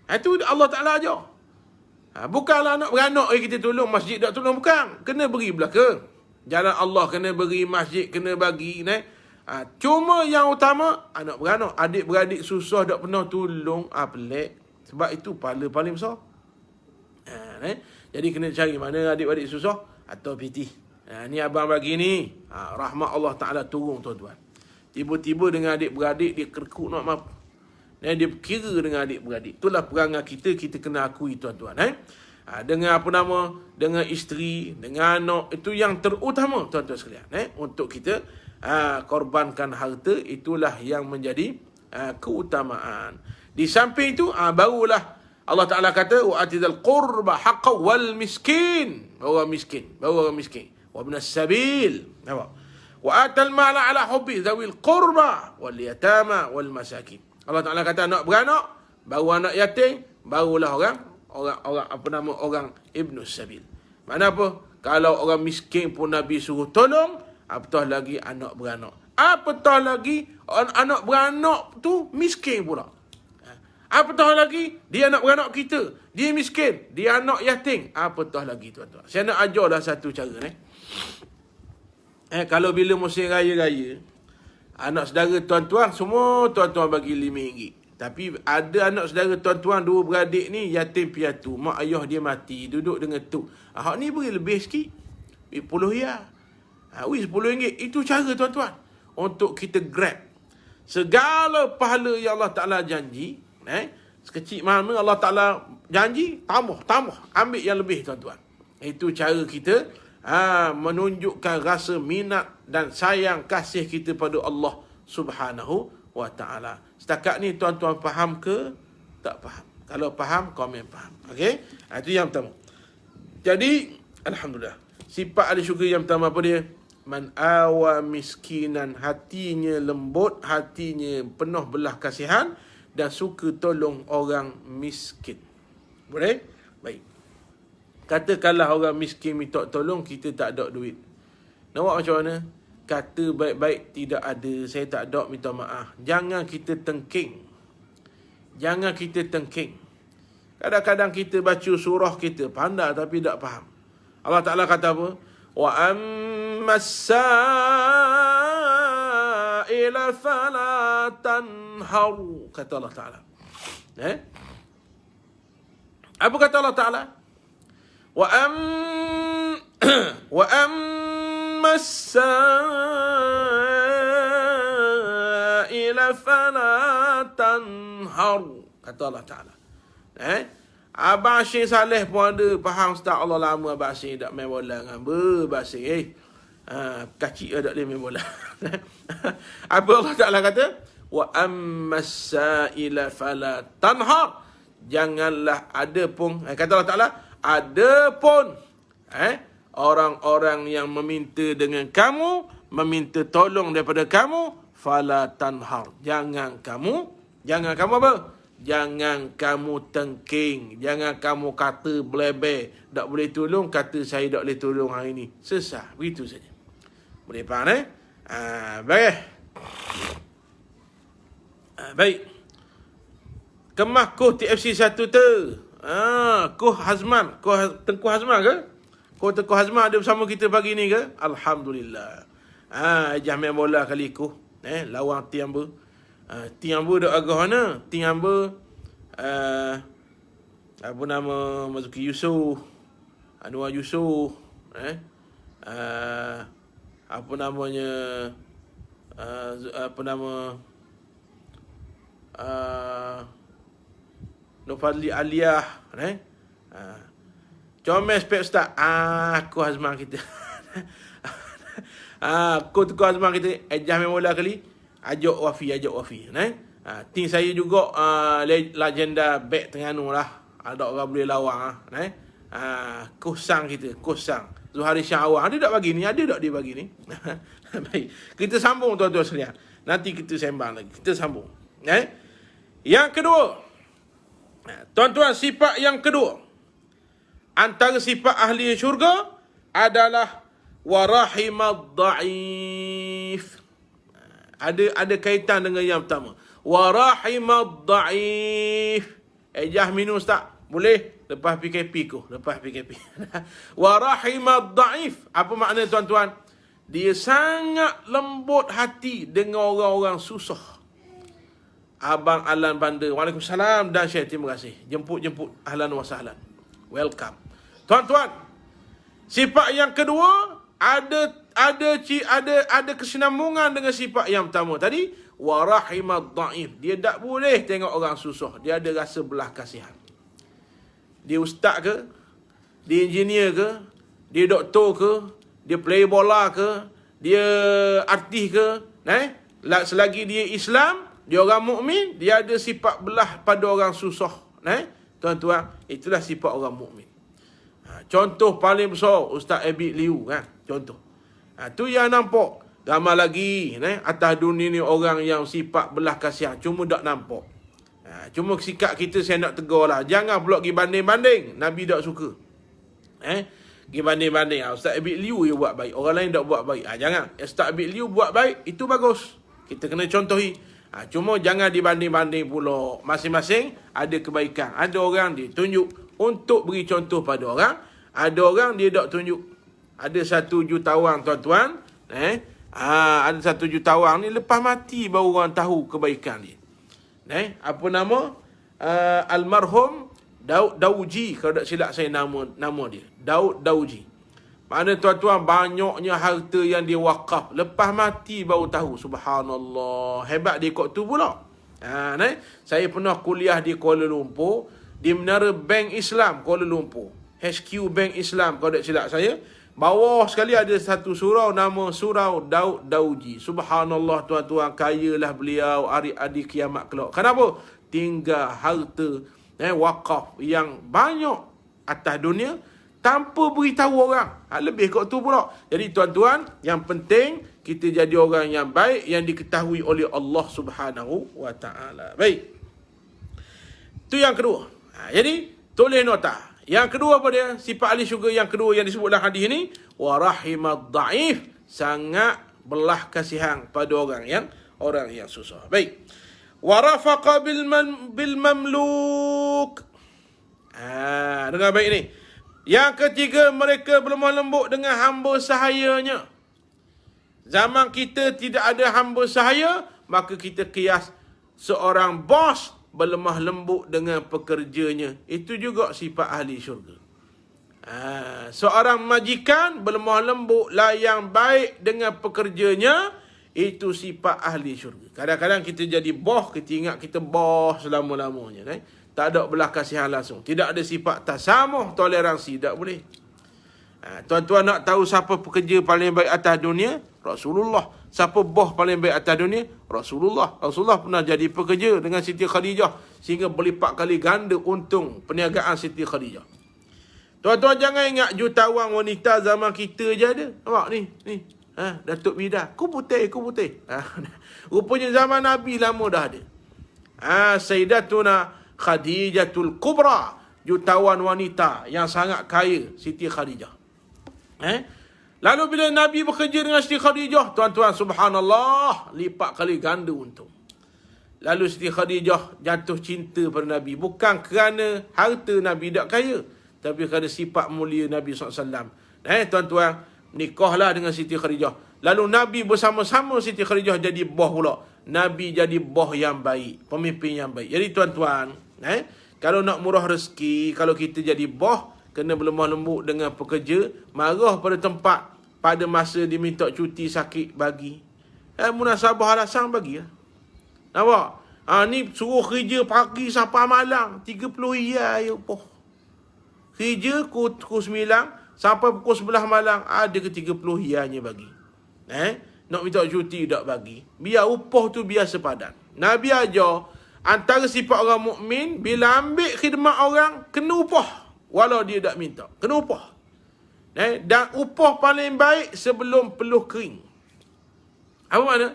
[SPEAKER 1] Itu Allah Ta'ala ajar. Bukanlah anak beranak kita tolong, masjid tak tolong, bukan. Kena beri belaka. Jalan Allah kena beri, masjid kena bagi. Cuma yang utama, anak beranak. Adik-beradik susah tak pernah tolong, pelik. Sebab itu pahala paling besar. Jadi kena cari mana adik-beradik susah atau piti. Ni abang bagi ni. Rahmat Allah Ta'ala turun, tuan-tuan. Tiba-tiba dengan adik-beradik, dia kerkuk nak mampu. Dia kira dengan adik-beradik. Itulah perangai kita kena akui, tuan-tuan. Dengan dengan isteri, dengan anak, itu yang terutama, tuan-tuan sekalian. Untuk kita korbankan harta, itulah yang menjadi keutamaan. Di samping itu, barulah Allah Ta'ala kata, wa'atidal qurba haqqa wal miskin. Baru orang miskin. Wa ibnas sabil. Wa atal mala ala hubbi zawil qurba wal yatama wal masakin. Allah Ta'ala kata anak beranak, baru anak yatim, barulah orang ibnus sabil. Mana apa? Kalau orang miskin pun Nabi suruh tolong, apatah lagi anak beranak. Apatah lagi anak beranak tu miskin pula. Apatah lagi dia anak beranak kita, dia miskin, dia anak yatim. Apatah lagi, tuan-tuan. Saya nak ajarlah satu cara ni. Kalau bila musim raya-raya, anak saudara tuan-tuan, semua tuan-tuan bagi RM5. Tapi ada anak saudara tuan-tuan, dua beradik ni yatim piatu. Mak ayah dia mati, duduk dengan tu. Hak ni beri lebih sikit. RM10. RM10. Itu cara, tuan-tuan, untuk kita grab segala pahala yang Allah Ta'ala janji. Sekecil mana Allah Ta'ala janji, tambah. Ambil yang lebih, tuan-tuan. Itu cara kita menunjukkan rasa minat dan sayang kasih kita pada Allah Subhanahu wa Ta'ala. Setakat ni tuan-tuan faham ke tak faham? Kalau faham, komen faham. Okey? Itu yang pertama. Jadi, alhamdulillah. Sifat ahli syurga yang pertama apa dia? Man awa miskinan, hatinya lembut, hatinya penuh belah kasihan dan suka tolong orang miskin. Boleh? Baik. Katakanlah orang miskin minta tolong, kita tak ada duit. Nak buat macam mana? Kata baik-baik, tidak ada, saya tak ada, minta maaf. Jangan kita tengking. Kadang-kadang kita baca surah, kita pandai tapi tak faham. Allah Ta'ala kata apa? Wa ammas sa'ila fala tanharu. Kata Allah Ta'ala. Apa kata Allah Ta'ala? Wa ammas sa'ila fala tanharu. Kata Allah Ta'ala. Abang Syekh Saleh pun ada faham Ustaz. Allah lama Abang Syekh tak main bola dengan Abang Syekh. Kacik tak boleh main bola. Apa Allah Ta'ala kata? Wa ammas sa'ila fala tanhar. Janganlah ada pun, kata Allah Ta'ala, ada pun orang-orang yang meminta dengan kamu, meminta tolong daripada kamu, fala tanhar. Jangan kamu apa? Jangan kamu tengking, jangan kamu kata belebeh, tak boleh tolong, kata saya tak boleh tolong hari ini. Sesah, begitu saja. Boleh faham Baik. Baik. Kemah Kuh TFC 1 tu. Kuh Hazman. Tengku Hazman ke? Kuh Tengku Hazman ada bersama kita pagi ni ke? Alhamdulillah. Ejah main bola kali Kuh. Lawang Tiamba. Tiamba dok agak mana? Tiamba apa nama Mazuki Yusof, Anwar Yusof, apa namanya, apa nama, Nufadli Aliyah, comel spek ustaz. Aku Azman kita. Aku Azman kita ejah main bola kali. Ajak Wafi. Tim saya juga legenda back Terengganu lah. Ada orang boleh lawang Kusang kita, Kusang Zuhari Syah Awang. Ada tak bagi ni? Ada tak dia bagi ni? Baik. Kita sambung tuan-tuan sekalian. Nanti kita sembang lagi. Kita sambung. Yang kedua. Tuan-tuan, sifat yang kedua. Antara sifat ahli syurga adalah warahimad da'if. Ada kaitan dengan yang pertama. Warahimad da'if. Ejah minum ustaz. Boleh? Lepas PKP ku. Warahimad da'if. Apa makna tuan-tuan? Dia sangat lembut hati dengan orang-orang susah. Abang Alan Bandar. Waalaikumsalam dan Syekh. Terima kasih. Jemput. Ahlan wa sahlan. Welcome. Tuan-tuan. Sifat yang kedua. Ada kesinambungan dengan sifat yang pertama tadi. Warahimad da'if. Dia tak boleh tengok orang susah. Dia ada rasa belah kasihan. Dia ustaz ke? Dia engineer ke? Dia doktor ke? Dia player bola ke? Dia artis ke? Selagi dia Islam, dia orang mukmin, dia ada sifat belah pada orang susah. Tuan-tuan, itulah sifat orang mukmin. Contoh paling besar Ustaz Abid Liu kan? Contoh. Tu yang nampak. Ramai lagi atas dunia ni orang yang sifat belah kasihan. Cuma tak nampak. Cuma sikap kita saya nak tegur lah. Jangan pula pergi banding-banding. Nabi tak suka. Pergi banding-banding. Ustaz Abid Liu dia buat baik. Orang lain tak buat baik. Jangan. Ustaz Abid Liu buat baik. Itu bagus. Kita kena contohi. Cuma jangan dibanding-banding pula. Masing-masing ada kebaikan. Ada orang dia tunjuk untuk beri contoh pada orang. Ada orang dia tak tunjuk. Ada 1 jutawan tuan-tuan. Ada 1 jutawan ni lepas mati baru orang tahu kebaikan dia. Apa nama? Almarhum Daud Dauji. Kalau tak silap saya nama dia. Daud Dauji. Mana tuan-tuan banyaknya harta yang dia wakaf. Lepas mati baru tahu. Subhanallah. Hebat dia kot tu pula. Saya pernah kuliah di Kuala Lumpur. Di Menara Bank Islam Kuala Lumpur. HQ Bank Islam kalau tak silap saya. Bawah sekali ada satu surau nama Surau Daud Dauji. Subhanallah tuan-tuan, kayalah beliau hari kiamat kelak. Kenapa? Tinggal harta wakaf yang banyak atas dunia tanpa beritahu orang. Lebih kot tu pula. Jadi tuan-tuan, yang penting kita jadi orang yang baik yang diketahui oleh Allah Subhanahu wa taala. Baik. Itu yang kedua. Jadi tulis nota. Yang kedua apa dia? Sifat ahli syurga yang kedua yang disebut dalam hadis ini, warahimad da'if, sangat belah kasihan pada orang yang susah. Baik. Warafaqa bil mamluk. Dengar baik ni. Yang ketiga, mereka berlemah lembut dengan hamba sahayanya. Zaman kita tidak ada hamba sahaya, maka kita kias seorang bos berlemah lembut dengan pekerjanya. Itu juga sifat ahli syurga. Seorang majikan berlemah lembut yang baik dengan pekerjanya. Itu sifat ahli syurga. Kadang-kadang kita jadi bos, kita ingat kita bos selama-lamanya. Tak ada belah kasihan langsung. Tidak ada sifat tasamuh, toleransi. Tak boleh. Tuan-tuan nak tahu siapa pekerja paling baik atas dunia? Rasulullah. Siapa bos paling baik atas dunia? Rasulullah. Rasulullah pernah jadi pekerja dengan Siti Khadijah sehingga berlipat kali ganda untung perniagaan Siti Khadijah. Tuan-tuan jangan ingat jutawan wanita zaman kita je ada. Nampak ni. Datuk Bidah. Ku putih. Rupanya zaman Nabi lama dah ada. Sayyidatuna Khadijatul Kubra. Jutawan wanita yang sangat kaya, Siti Khadijah. Lalu bila Nabi bekerja dengan Siti Khadijah, tuan-tuan, subhanallah, lipat kali ganda untung. Lalu Siti Khadijah jatuh cinta pada Nabi. Bukan kerana harta Nabi tak kaya, tapi kerana sifat mulia Nabi SAW. Tuan-tuan, nikahlah dengan Siti Khadijah. Lalu Nabi bersama-sama Siti Khadijah jadi boh pula. Nabi jadi boh yang baik, pemimpin yang baik. Jadi tuan-tuan, kalau nak murah rezeki, kalau kita jadi boh, kena berlemah lembut dengan pekerja, marah pada tempat, pada masa diminta cuti sakit bagi. Munasabah alasan bagi lah. Nampak? Ni suruh kerja pagi sampai malam, 30 riyal ya poh. Kerja pukul 9 sampai pukul 11 malam, ada ke 30 riyalnya bagi. Nak minta cuti tak bagi. Biar upah tu biar sepadan. Nabi ajar, antara sifat orang mukmin, bila ambil khidmat orang, kena upah. Walau dia tak minta, kena upah. Dan upah paling baik sebelum peluh kering. Apa makna?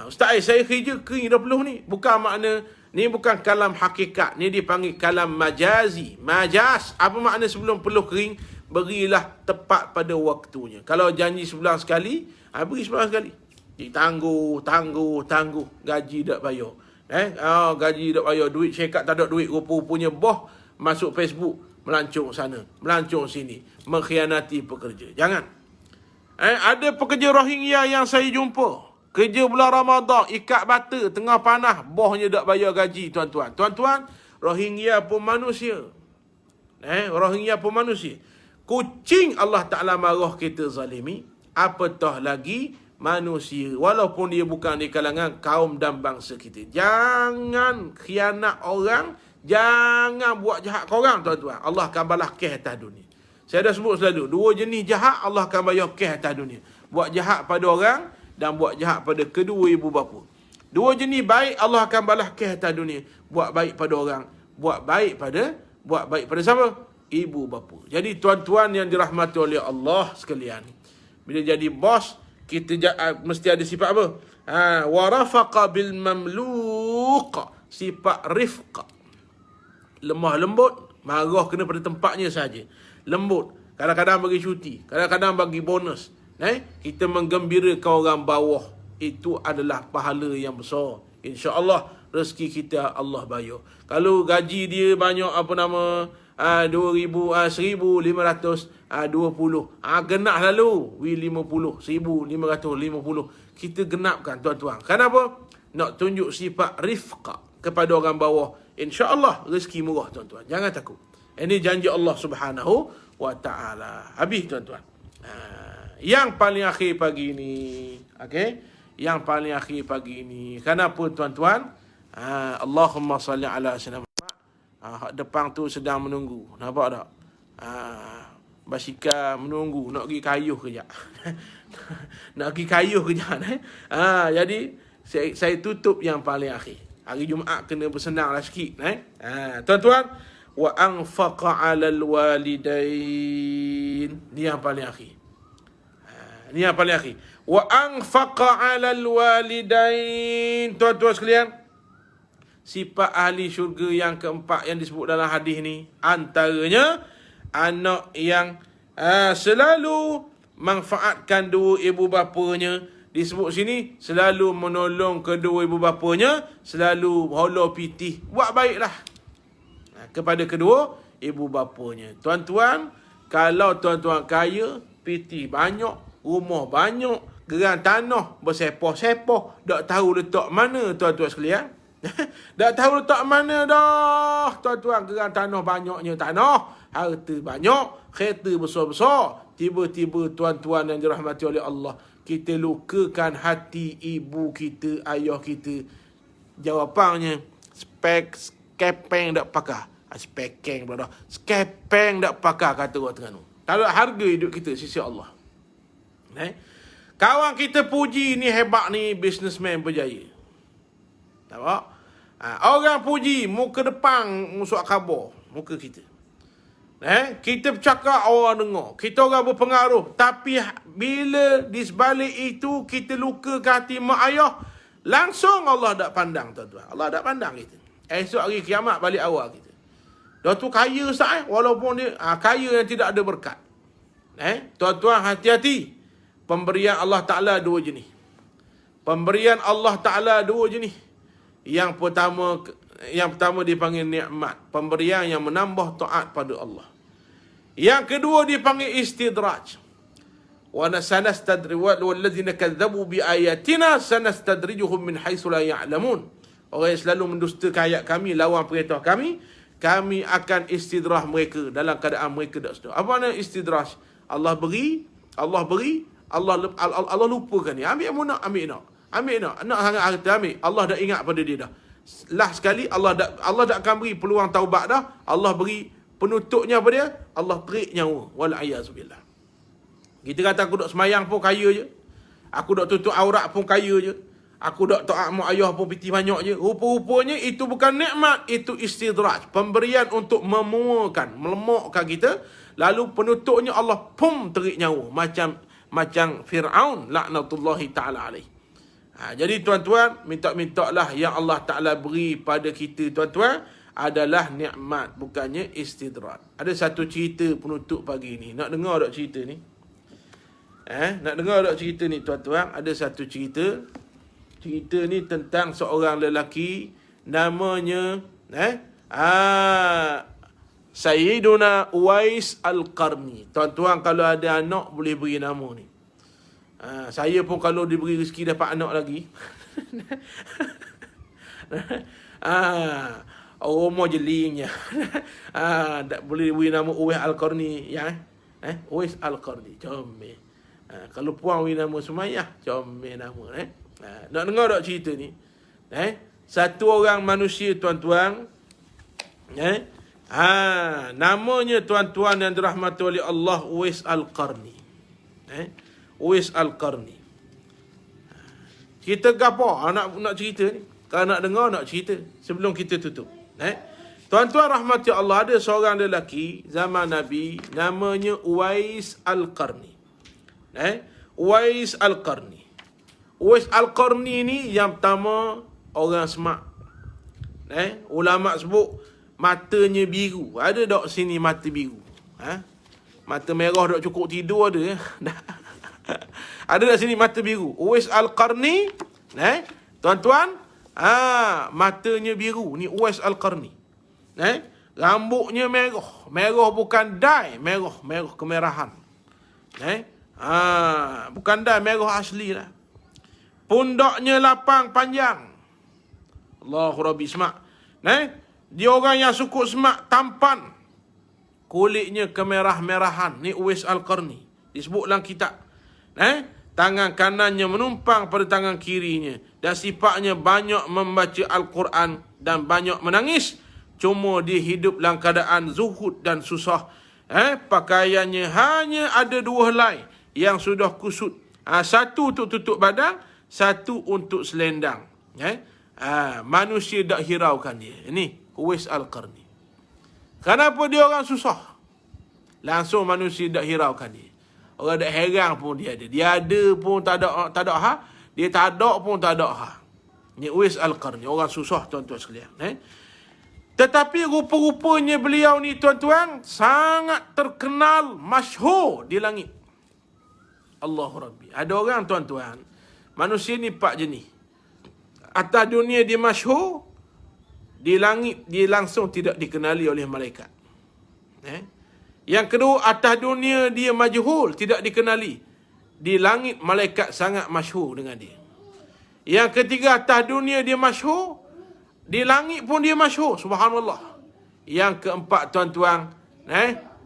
[SPEAKER 1] Ustaz, saya kerja kering dah peluh ni. Bukan makna, ni bukan kalam hakikat. Ni dipanggil kalam majazi. Majaz. Apa makna sebelum peluh kering? Berilah tepat pada waktunya. Kalau janji sebulan sekali, beri sebulan sekali. Jadi tangguh. Gaji tak bayar. Gaji tak bayar. Duit syarikat tak ada duit. Rupa-rupanya boh masuk Facebook. Melancong sana, melancong sini. Mengkhianati pekerja. Jangan. Ada pekerja Rohingya yang saya jumpa. Kerja bulan Ramadan, ikat bata, tengah panah, bohnya tak bayar gaji, tuan-tuan. Tuan-tuan, Rohingya pun manusia. Rohingya pun manusia. Kucing Allah Ta'ala marah kita zalimi, apatah lagi manusia. Walaupun dia bukan di kalangan kaum dan bangsa kita. Jangan khianat orang, jangan buat jahat ke orang, tuan-tuan. Allah akan balas kes atas dunia. Saya dah sebut selalu, dua jenis jahat Allah akan bayar kes atas dunia. Buat jahat pada orang dan buat jahat pada kedua ibu bapa. Dua jenis baik Allah akan balas kes atas dunia. Buat baik pada orang, buat baik pada siapa? Ibu bapa. Jadi tuan-tuan yang dirahmati oleh Allah sekalian, bila jadi bos, kita mesti ada sifat apa? Wa rafaqa bil mamluq, sifat rifq. Lemah lembut, marah kena pada tempatnya saja. Lembut, kadang-kadang bagi cuti, kadang-kadang bagi bonus. Kita menggembirakan orang bawah, itu adalah pahala yang besar. InsyaAllah rezeki kita Allah bayar. Kalau gaji dia banyak 1,520, genap lalu 50, 1,550. Kita genapkan, tuan-tuan. Kenapa? Nak tunjuk sifat rifqa kepada orang bawah. InsyaAllah rezeki murah, tuan-tuan. Jangan takut. Ini janji Allah Subhanahu wa ta'ala. Habis, tuan-tuan. Yang paling akhir pagi ini, yang paling akhir pagi ini, kenapa, tuan-tuan? Allahumma salli ala sayyidina Muhammad. Depan tu sedang menunggu, nampak tak? Basikal menunggu, nak pergi kayuh kejap. Nak pergi kayuh kejap. Jadi saya tutup yang paling akhir. Hari Jumaat kena bersenang lah sikit. Tuan-tuan, wa anfaqa 'alal walidain. Ni yang paling akhir. Ni yang paling akhir. Wa anfaqa 'alal walidain. Tuan-tuan sekalian, sifat ahli syurga yang keempat yang disebut dalam hadis ni, antaranya anak yang selalu manfaatkan dua ibu bapanya. Disebut sini, selalu menolong kedua ibu bapanya, selalu holo pitih, buat baiklah kepada kedua ibu bapanya. Tuan-tuan, kalau tuan-tuan kaya, pitih banyak, rumah banyak, gerang tanah bersepoh-sepoh, tak tahu letak mana, tuan-tuan sekalian. Tak tahu letak mana dah, tuan-tuan. Gerang tanah banyaknya tanah, harta banyak, kereta besar-besar. Tiba-tiba, tuan-tuan yang dirahmati oleh Allah, kita lukakan hati ibu kita, ayah kita. Jawapannya, skepeng tak pakar. Spekeng pula dah. Skepeng tak pakar, kata orang Terengganu. Kalau harga hidup kita sisi Allah. Kawan kita puji ni hebat ni, businessman berjaya. Nampak? Orang puji, muka depan musuh khabar, muka kita. Kita bercakap, orang dengar. Kita orang berpengaruh. Tapi bila di sebalik itu kita luka ke hati mak ayah, langsung Allah tak pandang, tuan-tuan. Allah tak pandang kita. Esok hari kiamat balik awal kita. Dah tu kaya Ustaz, walaupun dia kaya yang tidak ada berkat. Tuan-tuan hati-hati. Pemberian Allah Ta'ala dua jenis. Pemberian Allah Ta'ala dua jenis. Yang pertama dipanggil nikmat. Pemberian yang menambah taat pada Allah. Yang kedua dipanggil istidraj. وَالَّذِينَ كَذَّبُوا بِآيَاتِنَا سَنَسْتَدْرِجُهُمْ مِنْ حَيْثُ لَا يَعْلَمُونَ. Orang yang selalu mendustakan ayat kami, lawan perintah kami, kami akan istidraj mereka dalam keadaan mereka tak sedar. Apa makna istidraj? Allah beri, Allah lupakan ni. Ambil nak sangat harta, ambil. Allah dah ingat pada dia dah. Last sekali Allah tak akan beri peluang taubat dah. Allah beri penutupnya pada dia, Allah terik nyawa. Wal'ayazubillah. Kita kata aku dok semayang pun kaya je. Aku dok tutup aurat pun kaya je. Aku dok taat mak ayah pun piti banyak je. Rupa-rupanya itu bukan nikmat, itu istidraj. Pemberian untuk memuakan, melemokkan kita. Lalu penutupnya Allah pum terik nyawa. Macam Fir'aun laknatullahi ta'ala alaih. Jadi tuan-tuan, minta-mintalah yang Allah Ta'ala beri pada kita tuan-tuan adalah nikmat, bukannya istidraj. Ada satu cerita penutup pagi ni. Nak dengar tak cerita ni? Nak dengar tak cerita ni tuan-tuan? Ada satu cerita. Cerita ni tentang seorang lelaki namanya Sayyiduna Uwais Al-Qarni. Tuan-tuan kalau ada anak boleh beri nama ni. Saya pun kalau diberi rezeki dapat anak lagi. Rumah jelingnya. Boleh beri nama Uwais Al-Qarni ya. Uwais Al-Qarni. Comel. Kalau puan beri nama Sumayyah, comel nama. Nak dengar tak cerita ni? Satu orang manusia tuan-tuan. Namanya tuan-tuan yang dirahmati oleh Allah, Uwais Al-Qarni. Uwais Al-Qarni. Kita gapo nak cerita ni? Kalau nak dengar nak cerita sebelum kita tutup. Tuan-tuan rahmati Allah, ada seorang lelaki zaman Nabi namanya Uwais Al-Qarni. Uwais Al-Qarni. Uwais Al-Qarni ni yang pertama orang semak. Ulama sebut matanya biru. Ada tak sini mata biru? Mata merah tak cukup tidur ada. Ada tak sini mata biru? Uwais Al-Qarni, tuan-tuan, matanya biru. Ni Uwais Al-Qarni. Rambutnya merah. Merah bukan dye, merah kemerahan. Bukan dye, merah asli lah. Pundaknya lapang panjang. Allahu Rabbi, semak. Dia orang yang suku semak, tampan. Kulitnya kemerah-merahan. Ni Uwais Al-Qarni. Disebut dalam kitab. Tangan kanannya menumpang pada tangan kirinya. Dan sifatnya banyak membaca Al-Quran dan banyak menangis. Cuma dia hidup dalam keadaan zuhud dan susah. Pakaiannya hanya ada dua helai yang sudah kusut. Satu untuk tutup badan, satu untuk selendang. Manusia tak hiraukan dia. Ini Uwais Al-Qarni. Kenapa dia orang susah? Langsung manusia tak hiraukan dia. Orang tak heran pun dia ada. Dia ada pun tak ada ha. Dia tak ada pun tak ada ha. Ini Uwais Al-Qarni. Orang susah tuan-tuan sekalian. Tetapi rupa-rupanya beliau ni tuan-tuan sangat terkenal, masyhur di langit. Allahu Rabbi. Ada orang tuan-tuan, manusia ni 4 jenis. Atas dunia dia masyhur, di langit dia langsung tidak dikenali oleh malaikat. Yang kedua, atas dunia dia majhul, tidak dikenali. Di langit malaikat sangat masyhur dengan dia. Yang ketiga, atas dunia dia masyhur, di langit pun dia masyhur, subhanallah. Yang keempat tuan-tuan,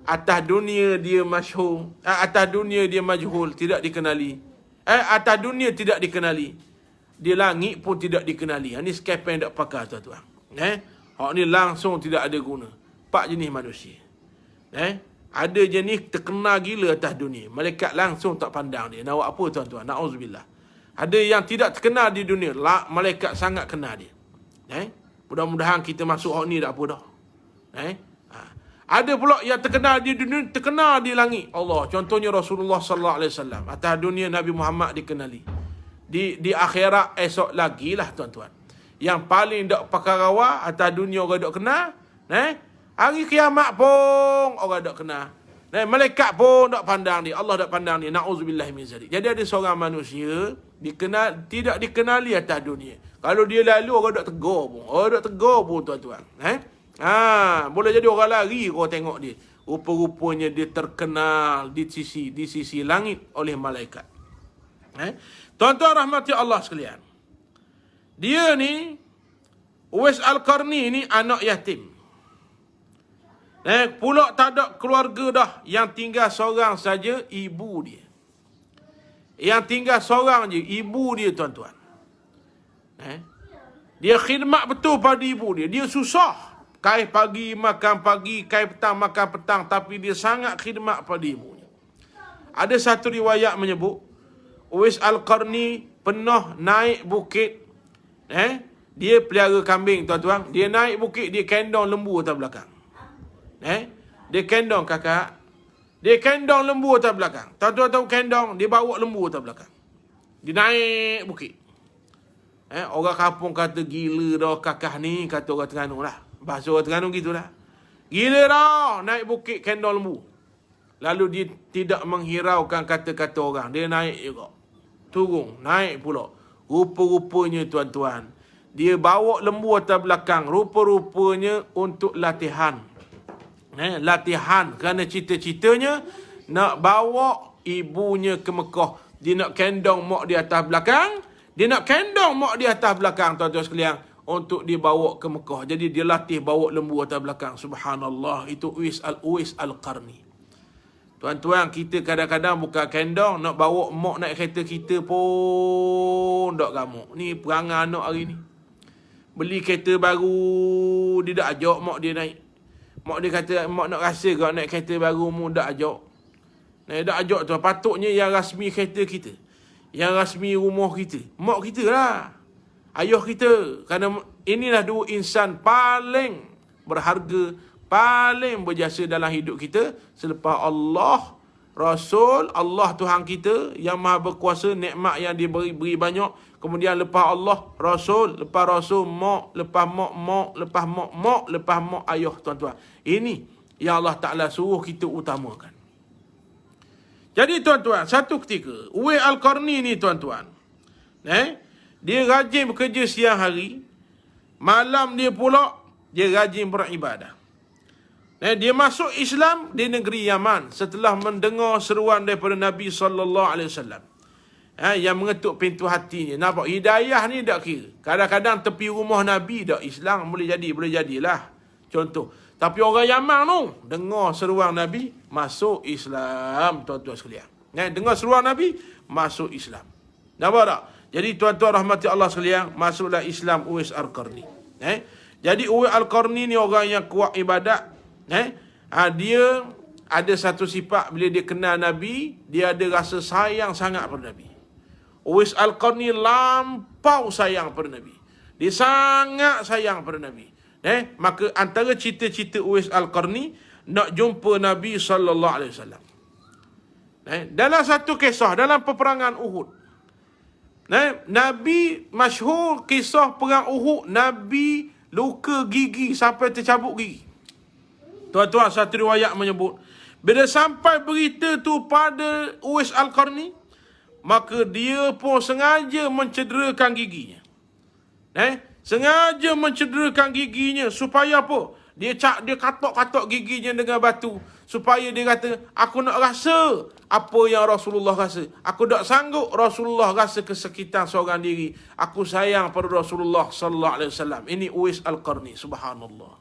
[SPEAKER 1] atas dunia dia masyhur, atas dunia dia majhul, tidak dikenali. Atas dunia tidak dikenali, di langit pun tidak dikenali. Ini skepen yang tak pakai tuan-tuan. Hak ni langsung tidak ada guna. 4 jenis manusia. Ada jenis terkenal gila atas dunia, malaikat langsung tak pandang dia. Nak buat apa tuan-tuan? Na'udzubillah. Ada yang tidak terkenal di dunia, malaikat sangat kenal dia. Mudah-mudahan kita masuk hak ni tak apa dah. Ada pula yang terkenal di dunia, terkenal di langit. Allah, contohnya Rasulullah sallallahu alaihi wasallam. Atas dunia Nabi Muhammad dikenali. Di akhirat esok lagi lah tuan-tuan. Yang paling dak pakarawa atas dunia orang dak kenal, hari kiamat pun orang dak kenal. Dan malaikat pun tak pandang dia. Allah tak pandang dia. Na'udzubillah min zalik. Jadi ada seorang manusia tidak dikenali atas dunia. Kalau dia lalu orang tak tegur pun. Orang tak tegur pun tuan-tuan. Boleh jadi orang lari kau tengok dia. Rupa-rupanya dia terkenal di sisi langit oleh malaikat. Tuan-tuan rahmati Allah sekalian. Dia ni Uwais Al-Qarni ni anak yatim. Pulak tak ada keluarga dah. Yang tinggal seorang saja ibu dia. Yang tinggal seorang je ibu dia tuan-tuan. Dia khidmat betul pada ibu dia. Dia susah. Kai pagi makan pagi, kai petang makan petang. Tapi dia sangat khidmat pada ibunya. Ada satu riwayat menyebut Uwais Al-Qarni pernah naik bukit. Dia pelihara kambing tuan-tuan. Dia naik bukit, dia kendong lembu atas belakang. Dia kendong kakak. Dia kendong lembu atas belakang. Tuan-tuan tahu kendong, dia bawa lembu atas belakang. Dia naik bukit. Orang kampung kata gila dah kakak ni, kata orang Terengganu lah. Bahasa orang Terengganu gitulah. Gila dah naik bukit kendong lembu. Lalu dia tidak menghiraukan kata-kata orang. Dia naik juga. Turun, naik pula. Rupa-rupanya tuan-tuan, dia bawa lembu atas belakang. Rupa-rupanya untuk latihan. Latihan kerana cita-citanya nak bawa ibunya ke Mekah. Dia nak kendong mak di atas belakang. Dia nak kendong mak di atas belakang tuan-tuan sekalian untuk dibawa ke Mekah. Jadi dia latih bawa lembu atas belakang. Subhanallah, itu Uwais Al-Qarni. Tuan-tuan, kita kadang-kadang bukan kendong nak bawa mak naik kereta kita pun tak gamuk. Ni perangai anak hari ni. Beli kereta baru, dia tak ajak mak dia naik. Mak dia kata, mak nak rasa kau naik kereta baru mu, tak ajak. Tak ajak tu. Patutnya yang rasmi kereta kita. Yang rasmi rumah kita. Mak kita lah. Ayah kita. Kerana inilah dua insan paling berharga, paling berjasa dalam hidup kita. Selepas Allah, Rasul, Allah Tuhan kita yang maha berkuasa, nikmat yang diberi banyak. Kemudian lepas Allah, Rasul, lepas Rasul, mak, lepas mak, mak, lepas mak, mak, lepas mak, ayah tuan-tuan. Ini yang Allah Ta'ala suruh kita utamakan. Jadi tuan-tuan, satu ketika, Uwais Al-Qarni ni tuan-tuan, dia rajin bekerja siang hari, malam dia pula, dia rajin beribadah. Dia masuk Islam di negeri Yaman setelah mendengar seruan daripada Nabi SAW. Yang mengetuk pintu hatinya. Nampak? Hidayah ni tak kira. Kadang-kadang tepi rumah Nabi tak Islam boleh jadilah. Contoh. Tapi orang Yaman tu dengar seruan Nabi, masuk Islam, tuan-tuan sekalian. Dengar seruan Nabi, masuk Islam. Nampak tak? Jadi tuan-tuan rahmati Allah sekalian, masuklah Islam Uwais Al-Qarni. Jadi Uwais Al-Qarni ni orang yang kuat ibadat. Dia ada satu sifat, bila dia kenal Nabi, dia ada rasa sayang sangat pada Nabi. Uwais Al-Qarni lampau sayang pada Nabi. Dia sangat sayang pada Nabi. Maka antara cita-cita Uwais Al-Qarni nak jumpa Nabi SAW. Dalam satu kisah, dalam peperangan Uhud, Nabi masyhur kisah perang Uhud, Nabi luka gigi sampai tercabut gigi. Tuan-tuan, satu riwayat menyebut, bila sampai berita tu pada Uwais Al-Qarni, maka dia pun sengaja mencederakan giginya. Sengaja mencederakan giginya supaya apa? Dia katok-katok giginya dengan batu supaya dia kata, aku nak rasa apa yang Rasulullah rasa. Aku tak sanggup Rasulullah rasa kesakitan seorang diri. Aku sayang pada Rasulullah sallallahu alaihi wasallam. Ini Uwais Al-Qarni, subhanallah.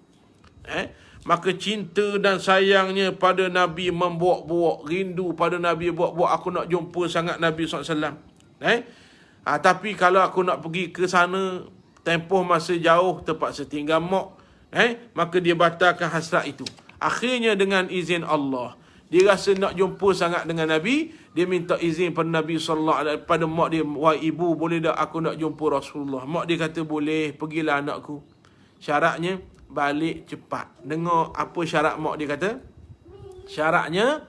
[SPEAKER 1] Maka cinta dan sayangnya pada Nabi membuak-buak, rindu pada Nabi buak-buak, aku nak jumpa sangat Nabi SAW. Tapi kalau aku nak pergi ke sana, tempoh masa jauh, terpaksa tinggal mak, maka dia batalkan hasrat itu. Akhirnya dengan izin Allah, dia rasa nak jumpa sangat dengan Nabi, dia minta izin pada Nabi SAW, pada mak dia, wahai ibu, boleh tak aku nak jumpa Rasulullah? Mak dia kata, boleh, pergilah anakku. Syaratnya, balik cepat. Dengar apa syarat mak dia kata? Syaratnya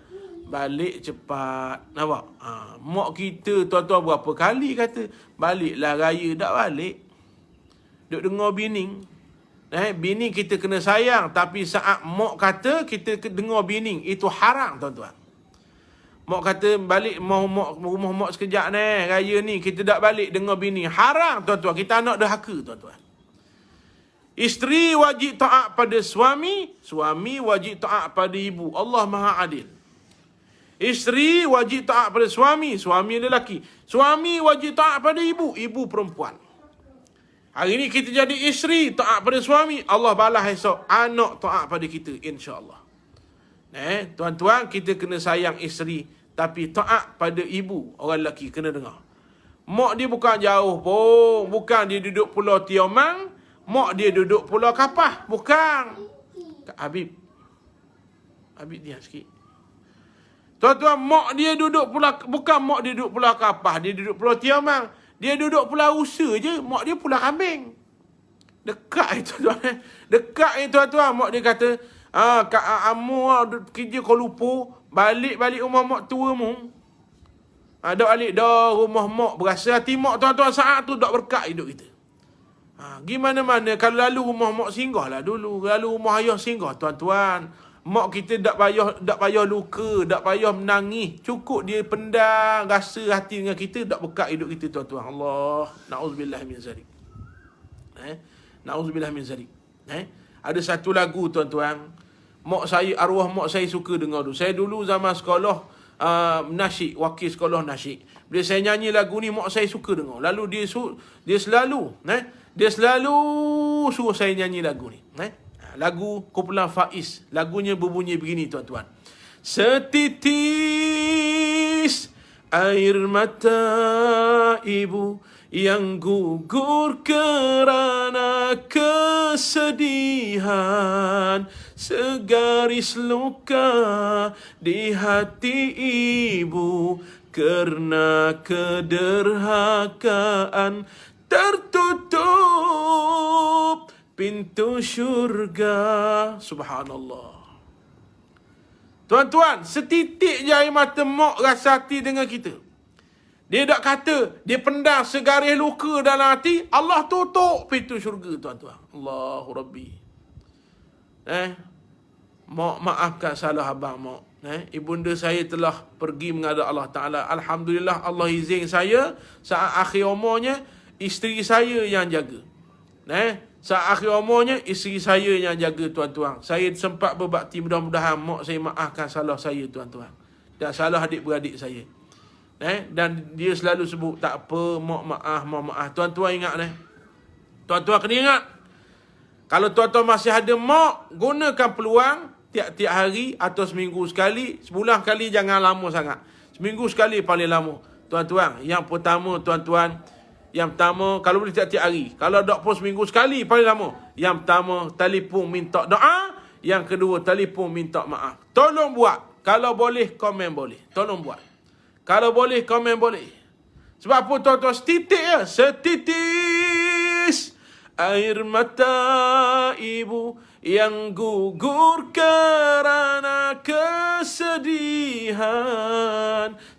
[SPEAKER 1] balik cepat. Nampak? Mak kita tuan-tuan berapa kali kata baliklah raya, tak balik. Duk dengar bining. Bini kita kena sayang, tapi saat mak kata kita dengar bini, itu haram tuan-tuan. Mak kata balik rumah mak sekejap ni, raya ni kita tak balik dengar bini. Haram tuan-tuan, kita anak derhaka tuan-tuan. Isteri wajib taat pada suami, suami wajib taat pada ibu. Allah Maha Adil. Isteri wajib taat pada suami, suami lelaki. Suami wajib taat pada ibu, ibu perempuan. Hari ni kita jadi isteri taat pada suami, Allah balas esok anak taat pada kita, insya-Allah. Tuan-tuan, kita kena sayang isteri, tapi taat pada ibu, orang lelaki kena dengar. Mak dia bukan jauh pun, bukan dia duduk Pulau Tiomang, mak dia duduk Pulau Kapah, bukan. Habib dia sikit. Tuan-tuan, mak dia duduk Pulau, bukan mak dia duduk Pulau Kapah, dia duduk Pulau Tiomang. Dia duduk Pulau Usa je, mak dia Pulau Kambing. Dekat itu tuan-tuan. Dekat itu tuan-tuan. Mak dia kata, Kak Amu kerja Kuala Lumpur, balik rumah mak tua mu. Dak balik dah rumah mak, berasa hati mak tuan-tuan saat tu dak berkat hidup kita. Gimana-mana kalau lalu rumah mak singgah lah dulu, lalu rumah ayah singgah tuan-tuan. Mak kita tak payah luka, tak payah menangis. Cukup dia pendam, rasa hati dengan kita, tak bekat hidup kita tuan-tuan. Allah, na'udzubillah min zalik. Na'udzubillah min zalik. Ada satu lagu tuan-tuan, arwah mak saya suka dengar tu. Saya dulu zaman sekolah nasyid, wakil sekolah nasyid. Bila saya nyanyi lagu ni, mak saya suka dengar. Lalu dia selalu suruh saya nyanyi lagu ni. Lagu kumpulan Faiz. Lagunya berbunyi begini tuan-tuan. Setitis air mata ibu yang gugur kerana kesedihan, segaris luka di hati ibu kerana kederhakaan, tertutup pintu syurga. Subhanallah. Tuan-tuan, setitik je air mata mak rasa hati dengan kita. Dia tak kata, dia pendam segaris luka dalam hati, Allah tutup pintu syurga tuan-tuan. Allahu Rabbi. Mak maafkan salah abang mak. Ibunda saya telah pergi menghadap Allah Ta'ala. Alhamdulillah Allah izin saya, saat akhir umurnya, isteri saya yang jaga. Saat akhir umurnya, isteri saya yang jaga tuan-tuan. Saya sempat berbakti, mudah-mudahan mak saya maafkan salah saya tuan-tuan. Dan salah adik-beradik saya. Dan dia selalu sebut, tak apa, mak maaf. Tuan-tuan ingat tuan-tuan kena ingat. Kalau tuan-tuan masih ada mak, gunakan peluang tiap-tiap hari atau seminggu sekali. Sebulan sekali jangan lama sangat. Seminggu sekali paling lama. Tuan-tuan, yang pertama tuan-tuan, kalau boleh tiap-tiap hari. Kalau tak pun seminggu sekali paling lama. Yang pertama, telefon minta doa. Yang kedua, telefon minta maaf. Tolong buat. Kalau boleh, komen boleh. Tolong buat. Kalau boleh, komen boleh. Sebab apa tuan-tuan? Setitik ya. Setitis air mata ibu yang gugur kerana kesedihan,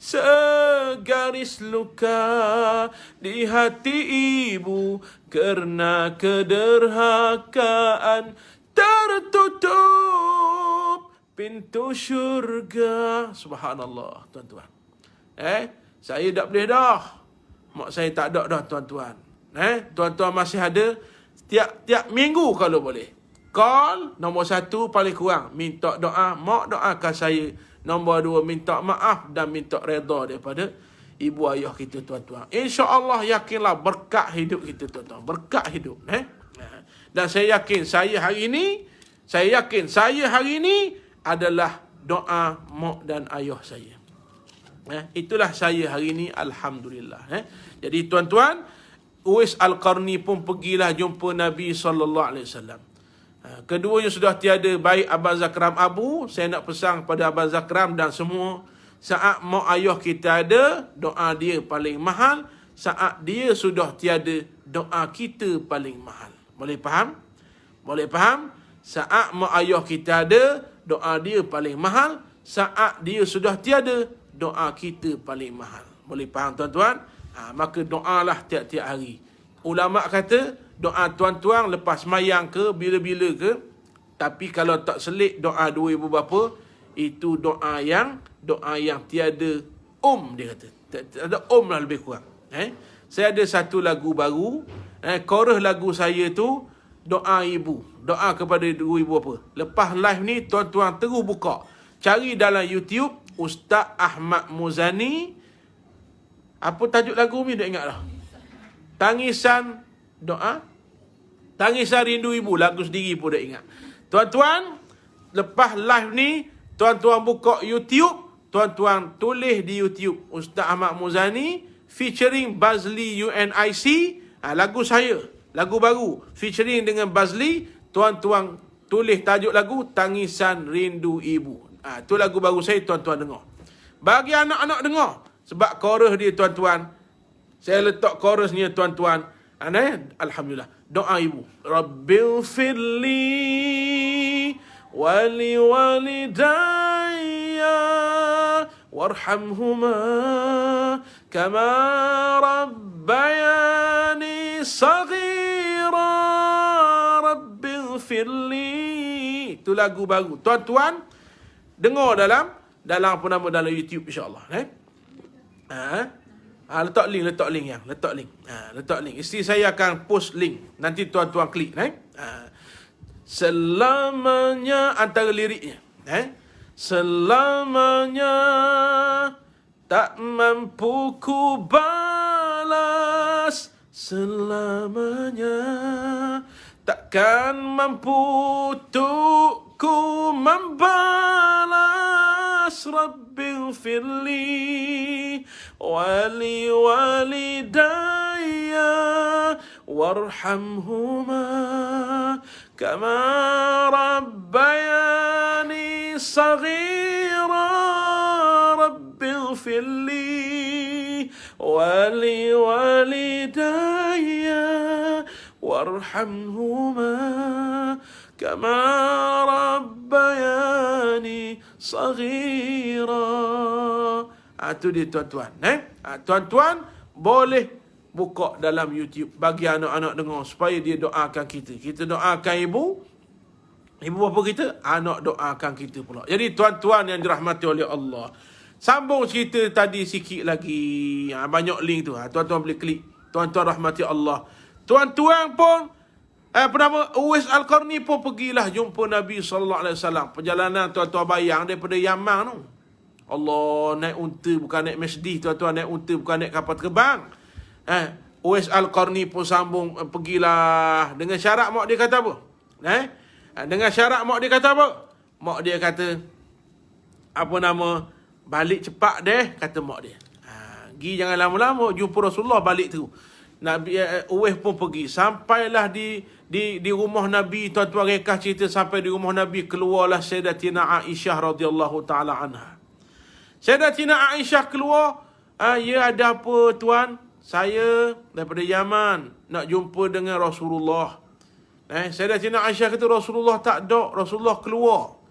[SPEAKER 1] segaris luka di hati ibu kerana kederhakaan, tertutup pintu syurga. Subhanallah tuan-tuan. Saya tak boleh dah. Mak saya tak ada dah tuan-tuan. Tuan-tuan masih ada, tiap minggu kalau boleh. Call, nombor 1 paling kurang. Minta doa, mak doakan saya. Nombor 2, minta maaf dan minta redha daripada ibu ayah kita tuan-tuan. InsyaAllah yakinlah berkat hidup kita tuan-tuan. Berkat hidup. Dan saya yakin saya hari ini adalah doa mak dan ayah saya. Itulah saya hari ini, Alhamdulillah. Jadi tuan-tuan, Uwais Al-Qarni pun pergilah jumpa Nabi SAW. Keduanya sudah tiada, baik Abang Zakram Abu. Saya nak pesan kepada Abang Zakram dan semua, saat mak ayah kita ada, doa dia paling mahal. Saat dia sudah tiada, doa kita paling mahal. Boleh faham? Boleh faham? Saat mak ayah kita ada, doa dia paling mahal. Saat dia sudah tiada, doa kita paling mahal. Boleh faham tuan-tuan? Maka doalah tiap-tiap hari. ulama kata doa tuan-tuan lepas mayang ke, bila-bila ke, tapi kalau tak selit doa 2000 berapa, itu doa yang tiada dia kata. Tak ada lah lebih kurang. Saya ada satu lagu baru, chorus lagu saya tu doa ibu, doa kepada ibu apa. Lepas live ni tuan-tuan terus buka, cari dalam YouTube Ustaz Ahmad Muzani, apa tajuk lagu ni, tak ingat dah. Tangisan doa, Tangisan Rindu Ibu, lagu sendiri pun tak ingat. Tuan-tuan, lepas live ni, tuan-tuan buka YouTube, tuan-tuan tulis di YouTube Ustaz Ahmad Muzani featuring Bazli UNIC, lagu saya, lagu baru featuring dengan Bazli, tuan-tuan tulis tajuk lagu Tangisan Rindu Ibu. Tu lagu baru saya, tuan-tuan dengar. Bagi anak-anak dengar, sebab chorus dia tuan-tuan, saya letak chorusnya tuan-tuan. Alhamdulillah. Doa ibu. Rabbil firli wali walidayya warhamhuma kama rabbayani saghira. Rabbil firli. Itu lagu baru. Tuan-tuan dengar dalam apa nama, dalam YouTube insya-Allah. Letak link. Letak link. Isteri saya akan post link. Nanti tuan-tuan klik. Selamanya, antara liriknya. Selamanya tak mampu ku balas. Selamanya takkan mampu untuk ku membalas. Rabbil firli wali walidayya warhamhuma kama rabbayani saghira. Rabbil firli wali walidayya warhamhuma kama rabbayani saghira. Itu dia tuan-tuan. Tuan-tuan boleh buka dalam YouTube bagi anak-anak dengar supaya dia doakan kita. Kita doakan ibu bapa kita, anak doakan kita pula. Jadi tuan-tuan yang dirahmati oleh Allah, sambung cerita tadi sikit lagi. Banyak link tu. Tuan-tuan boleh klik. Tuan-tuan rahmati Allah. Tuan-tuan pun Uwais Al-Qarni pun pergilah jumpa Nabi SAW. Perjalanan tuan-tuan bayang daripada Yaman tu. Allah, naik unta bukan naik Mercedes, tuan-tuan, naik unta bukan naik kapal terbang. Uwais Al-Qarni pun sambung, pergilah dengan syarat mak dia kata apa? Dengan syarat mak dia kata apa? Mak dia kata balik cepat deh, kata mak dia. Pergi jangan lama-lama, jumpa Rasulullah balik tu. Nabi Uwais pun pergi, sampailah di rumah Nabi, tuan-tuan rekah cerita, sampai di rumah Nabi, keluarlah Sayyidatina Aisyah radhiyallahu taala anha. Sayyidatina Aisyah keluar, ya ada apa tuan? Saya daripada Yaman nak jumpa dengan Rasulullah. Sayyidatina Aisyah kata Rasulullah tak ada, Rasulullah keluar.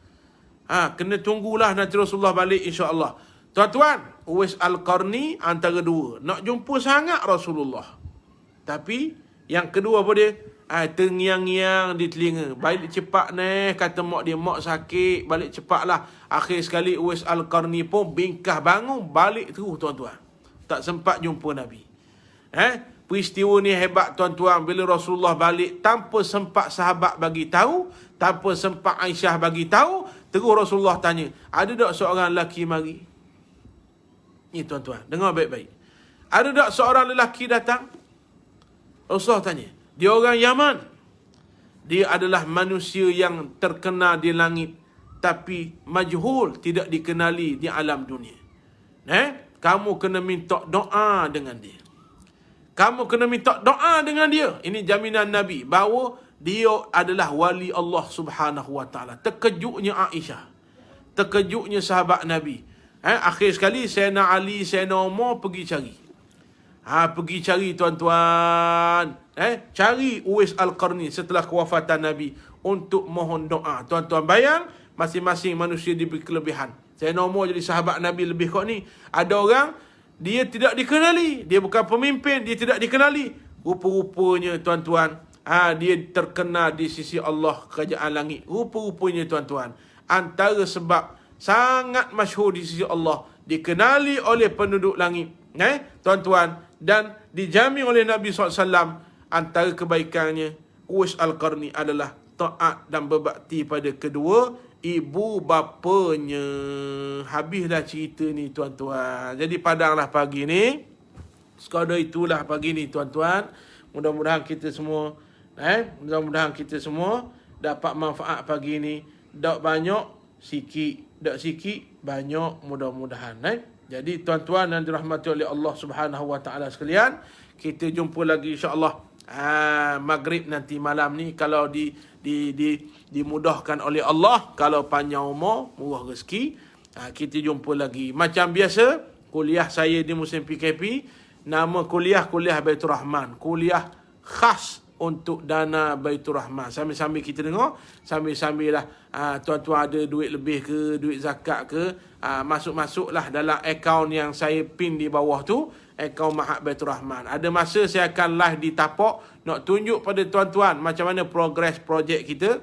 [SPEAKER 1] Kena tunggulah nanti Rasulullah balik insya-Allah. Tuan-tuan, Uwais Al-Qarni antara dua, nak jumpa sangat Rasulullah. Tapi yang kedua apa dia? Terngiang-ngiang di telinga. Balik cepat ni, kata mak dia, mak sakit, balik cepatlah. Akhir sekali Uwais Al-Qarni pun bingkah bangun, balik terus tuan-tuan. Tak sempat jumpa Nabi. Peristiwa ni hebat tuan-tuan. Bila Rasulullah balik, tanpa sempat sahabat bagi tahu, tanpa sempat Aisyah bagi tahu, terus Rasulullah tanya, ada tak seorang lelaki mari? Ni tuan-tuan, dengar baik-baik. Ada tak seorang lelaki datang? Rasulullah tanya. Dia orang Yaman. Dia adalah manusia yang terkenal di langit, tapi majhul, tidak dikenali di alam dunia. Kamu kena minta doa dengan dia. Kamu kena minta doa dengan dia. Ini jaminan Nabi bahawa dia adalah wali Allah Subhanahu wa taala. Terkejutnya Aisyah. Terkejutnya sahabat Nabi. Akhir sekali Sayyidina Ali, Sayyidina Umar pergi cari. Pergi cari tuan-tuan. Cari Uwais Al-Qarni setelah kewafatan Nabi untuk mohon doa. Tuan-tuan bayang, masing-masing manusia diberi kelebihan. Sayyidina Umar jadi sahabat Nabi lebih kau ni. Ada orang, dia tidak dikenali. Dia bukan pemimpin, dia tidak dikenali. Rupa-rupanya tuan-tuan, dia terkenal di sisi Allah kerajaan langit. Rupa-rupanya tuan-tuan, antara sebab sangat masyhur di sisi Allah, dikenali oleh penduduk langit, tuan-tuan, dan dijamin oleh Nabi SAW, antara kebaikannya Uwais Al-Qarni adalah taat dan berbakti pada kedua ibu bapanya. Habislah cerita ni tuan-tuan. Jadi padanglah pagi ni. Sekadar itulah pagi ni tuan-tuan. Mudah-mudahan kita semua dapat manfaat pagi ni. Tak banyak, sikit. Tak sikit, banyak, mudah-mudahan. Jadi tuan-tuan yang dirahmati oleh Allah Subhanahu Wa Taala sekalian, kita jumpa lagi insya-Allah maghrib nanti malam ni, kalau dimudahkan oleh Allah, kalau panjang umur, murah rezeki, kita jumpa lagi. Macam biasa, kuliah saya di musim PKP, nama kuliah Baitur Rahman, kuliah khas untuk dana Baitur Rahman. Sambil-sambil kita dengar, sambil-sambil lah tuan-tuan ada duit lebih ke, duit zakat ke, masuklah dalam akaun yang saya pin di bawah tu, akaun Mahat Baitur Rahman. Ada masa saya akan live di Tapok, nak tunjuk pada tuan-tuan macam mana progres projek kita.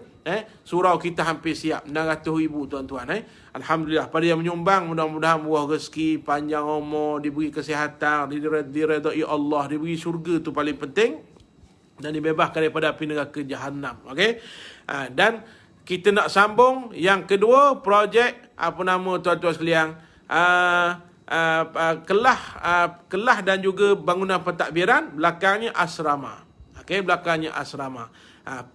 [SPEAKER 1] Surau kita hampir siap, 600,000 tuan-tuan. Alhamdulillah, pada yang menyumbang, mudah-mudahan murah rezeki, panjang umur, diberi kesihatan, diredai Allah, diberi syurga, tu paling penting, dan dibebaskan daripada api neraka Jahannam. Okey. Dan kita nak sambung yang kedua, projek apa nama tuan-tuan sekalian, kelah dan juga bangunan pentadbiran, belakangnya asrama. Okey, belakangnya asrama.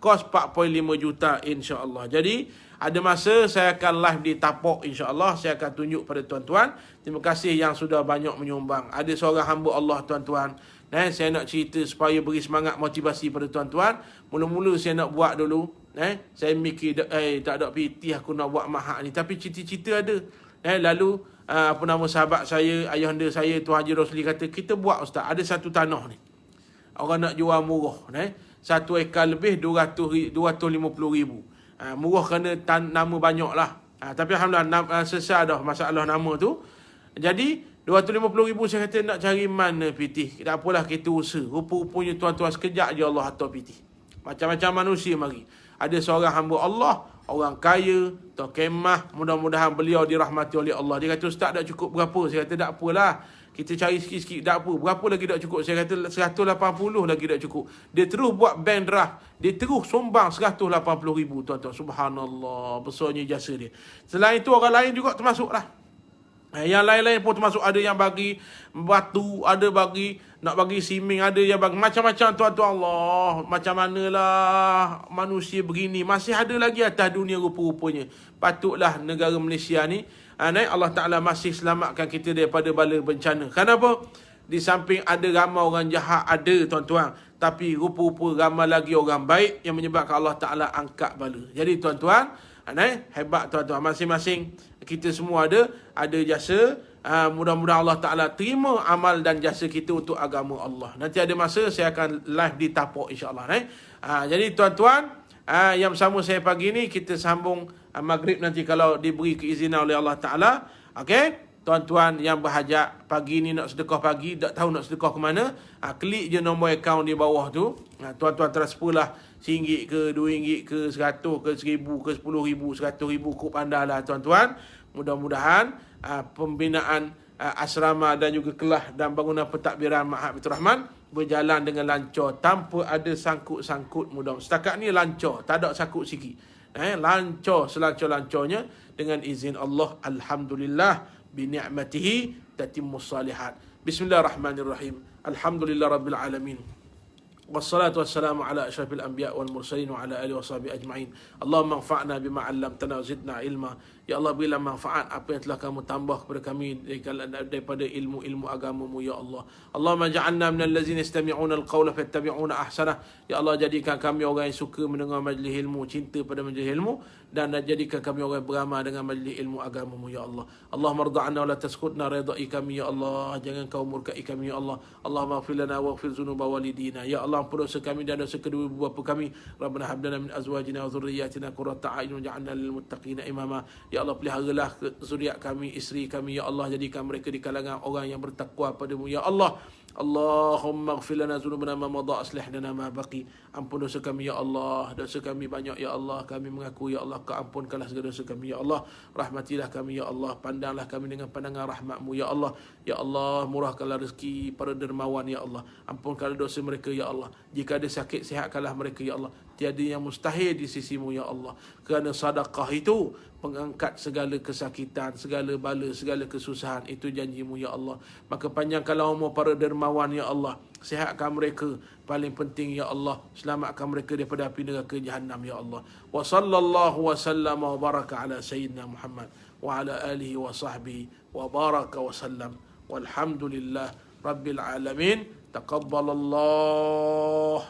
[SPEAKER 1] Kos 4.5 juta insya-Allah. Jadi ada masa saya akan live di Tapok insya-Allah, saya akan tunjuk pada tuan-tuan. Terima kasih yang sudah banyak menyumbang. Ada seorang hamba Allah tuan-tuan, saya nak cerita supaya beri semangat motivasi pada tuan-tuan. Mula-mula saya nak buat dulu, saya mikir tak ada PT aku nak buat Mahat ni, tapi cita-cita ada. Lalu sahabat saya, ayahanda saya Tuan Haji Rosli kata, kita buat ustaz, ada satu tanah ni, orang nak jual murah, 1 ekar lebih 250,000. Murah kerana nama banyak lah. Tapi Alhamdulillah selesai dah masalah nama tu. Jadi 250,000 saya kata, nak cari mana PT? Tak apalah, kita usaha. Rupa-rupanya tuan-tuan, sekejap je Allah hantar PT. Macam-macam manusia mari. Ada seorang hamba Allah, orang kaya, Tok Kemah, mudah-mudahan beliau dirahmati oleh Allah. Dia kata, ustaz tak cukup berapa? Saya kata, tak apalah, kita cari sikit-sikit, tak apa. Berapa lagi tak cukup? Saya kata 180 lagi tak cukup. Dia terus buat bank draft. Dia terus sumbang 180,000 tuan-tuan. Subhanallah, besarnya jasa dia. Selain itu orang lain juga termasuklah. Yang lain-lain pun termasuk, ada yang bagi batu, ada bagi nak bagi siming, ada yang bagi macam-macam tuan-tuan. Allah, macam manalah manusia begini. Masih ada lagi atas dunia rupa-rupanya. Patutlah negara Malaysia ni, Allah Ta'ala masih selamatkan kita daripada bala bencana. Kenapa? Di samping ada ramai orang jahat, ada tuan-tuan, tapi rupa-rupa ramai lagi orang baik yang menyebabkan Allah Ta'ala angkat bala. Jadi tuan-tuan, hebat tuan-tuan, masing-masing kita semua ada jasa. Mudah-mudahan Allah Ta'ala terima amal dan jasa kita untuk agama Allah. Nanti ada masa saya akan live di Tapok insya-Allah. Jadi tuan-tuan, yang bersama saya pagi ni, kita sambung maghrib nanti kalau diberi keizinan oleh Allah Ta'ala. Okey, tuan-tuan yang berhajat pagi ni nak sedekah pagi, tak tahu nak sedekah ke mana, klik je nombor akaun di bawah tu. Tuan-tuan transfer lah RM1 ke RM2 ke RM100 ke RM1,000 ke RM10,000, RM100,000, kop anda lah tuan-tuan. Mudah-mudahan pembinaan asrama dan juga kelah dan bangunan pentadbiran Mahat Baitur Rahman berjalan dengan lancar, tanpa ada sangkut-sangkut. Mudah-mudahan setakat ni lancar, tak ada sangkut sikit. Lancar selancar-lancarnya dengan izin Allah. Alhamdulillah, bi ni'matihi tatimmus salihat. Bismillahirrahmanirrahim. Alhamdulillah rabbil alamin. Wassalatu wassalamu ala asyrafil anbiya wal mursalin wa ala alihi washabihi ajma'in. Allahumma anfa'na bima 'allamtana wa zidna ilma. Ya Allah, berilah manfaat apa yang telah kamu tambah kepada kami daripada ilmu-ilmu agamamu ya Allah. Allahumma ja'alna minal ladzina yastami'una al-qawla fayattabi'una ahsanah. Ya Allah, jadikan kami orang yang suka mendengar majlis ilmu, cinta pada majlis ilmu, dan jadikan kami orang yang beramal dengan majlis ilmu agamamu ya Allah. Allahumma arda'na wa la taskhutna, redai kami ya Allah, jangan kau murkai kami ya Allah. Allahumma ighfir lana waghfir dzunuba walidina. Ya Allah, ampun dosa kami dan dosa kedua ibu bapa kami. Rabbana hab lana min azwajina wa dhurriyyatina qurrata a'yun waj'alna lil muttaqina imama. Ya Allah, peliharalah zuriat kami, isteri kami ya Allah, jadikan mereka di kalangan orang yang bertakwa padamu ya Allah. Allahumma ighfir lana dhunubana ma madha aslih lana ma baqi. Ampun dosa kami ya Allah, dosa kami banyak ya Allah. Kami mengaku ya Allah, Kau ampunkanlah segala dosa kami ya Allah. Rahmatilah kami ya Allah, pandanglah kami dengan pandangan rahmat-Mu ya Allah. Ya Allah, murahkanlah rezeki para dermawan ya Allah. Ampunkanlah dosa mereka ya Allah. Jika ada sakit, sihatkanlah mereka ya Allah. Tiada yang mustahil di sisi-Mu ya Allah. Kerana sedekah itu mengangkat segala kesakitan, segala bala, segala kesusahan. Itu janji-Mu ya Allah. Maka panjangkanlah umur para dermawan ya Allah. Sihatkan mereka. Paling penting ya Allah, selamatkan mereka daripada api neraka Jahannam ya Allah. Wa sallallahu wa sallama wa baraka ala sayyidina Muhammad wa ala alihi wa sahbihi wa baraka wa sallam. Walhamdulillah rabbil alamin. Taqabbalallahu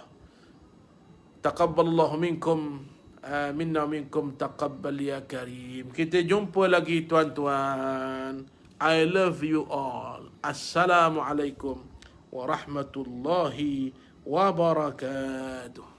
[SPEAKER 1] minkum, minna minkum, taqabbal ya karim. Kita jumpa lagi tuan-tuan. I love you all. Assalamualaikum warahmatullahi wabarakatuh.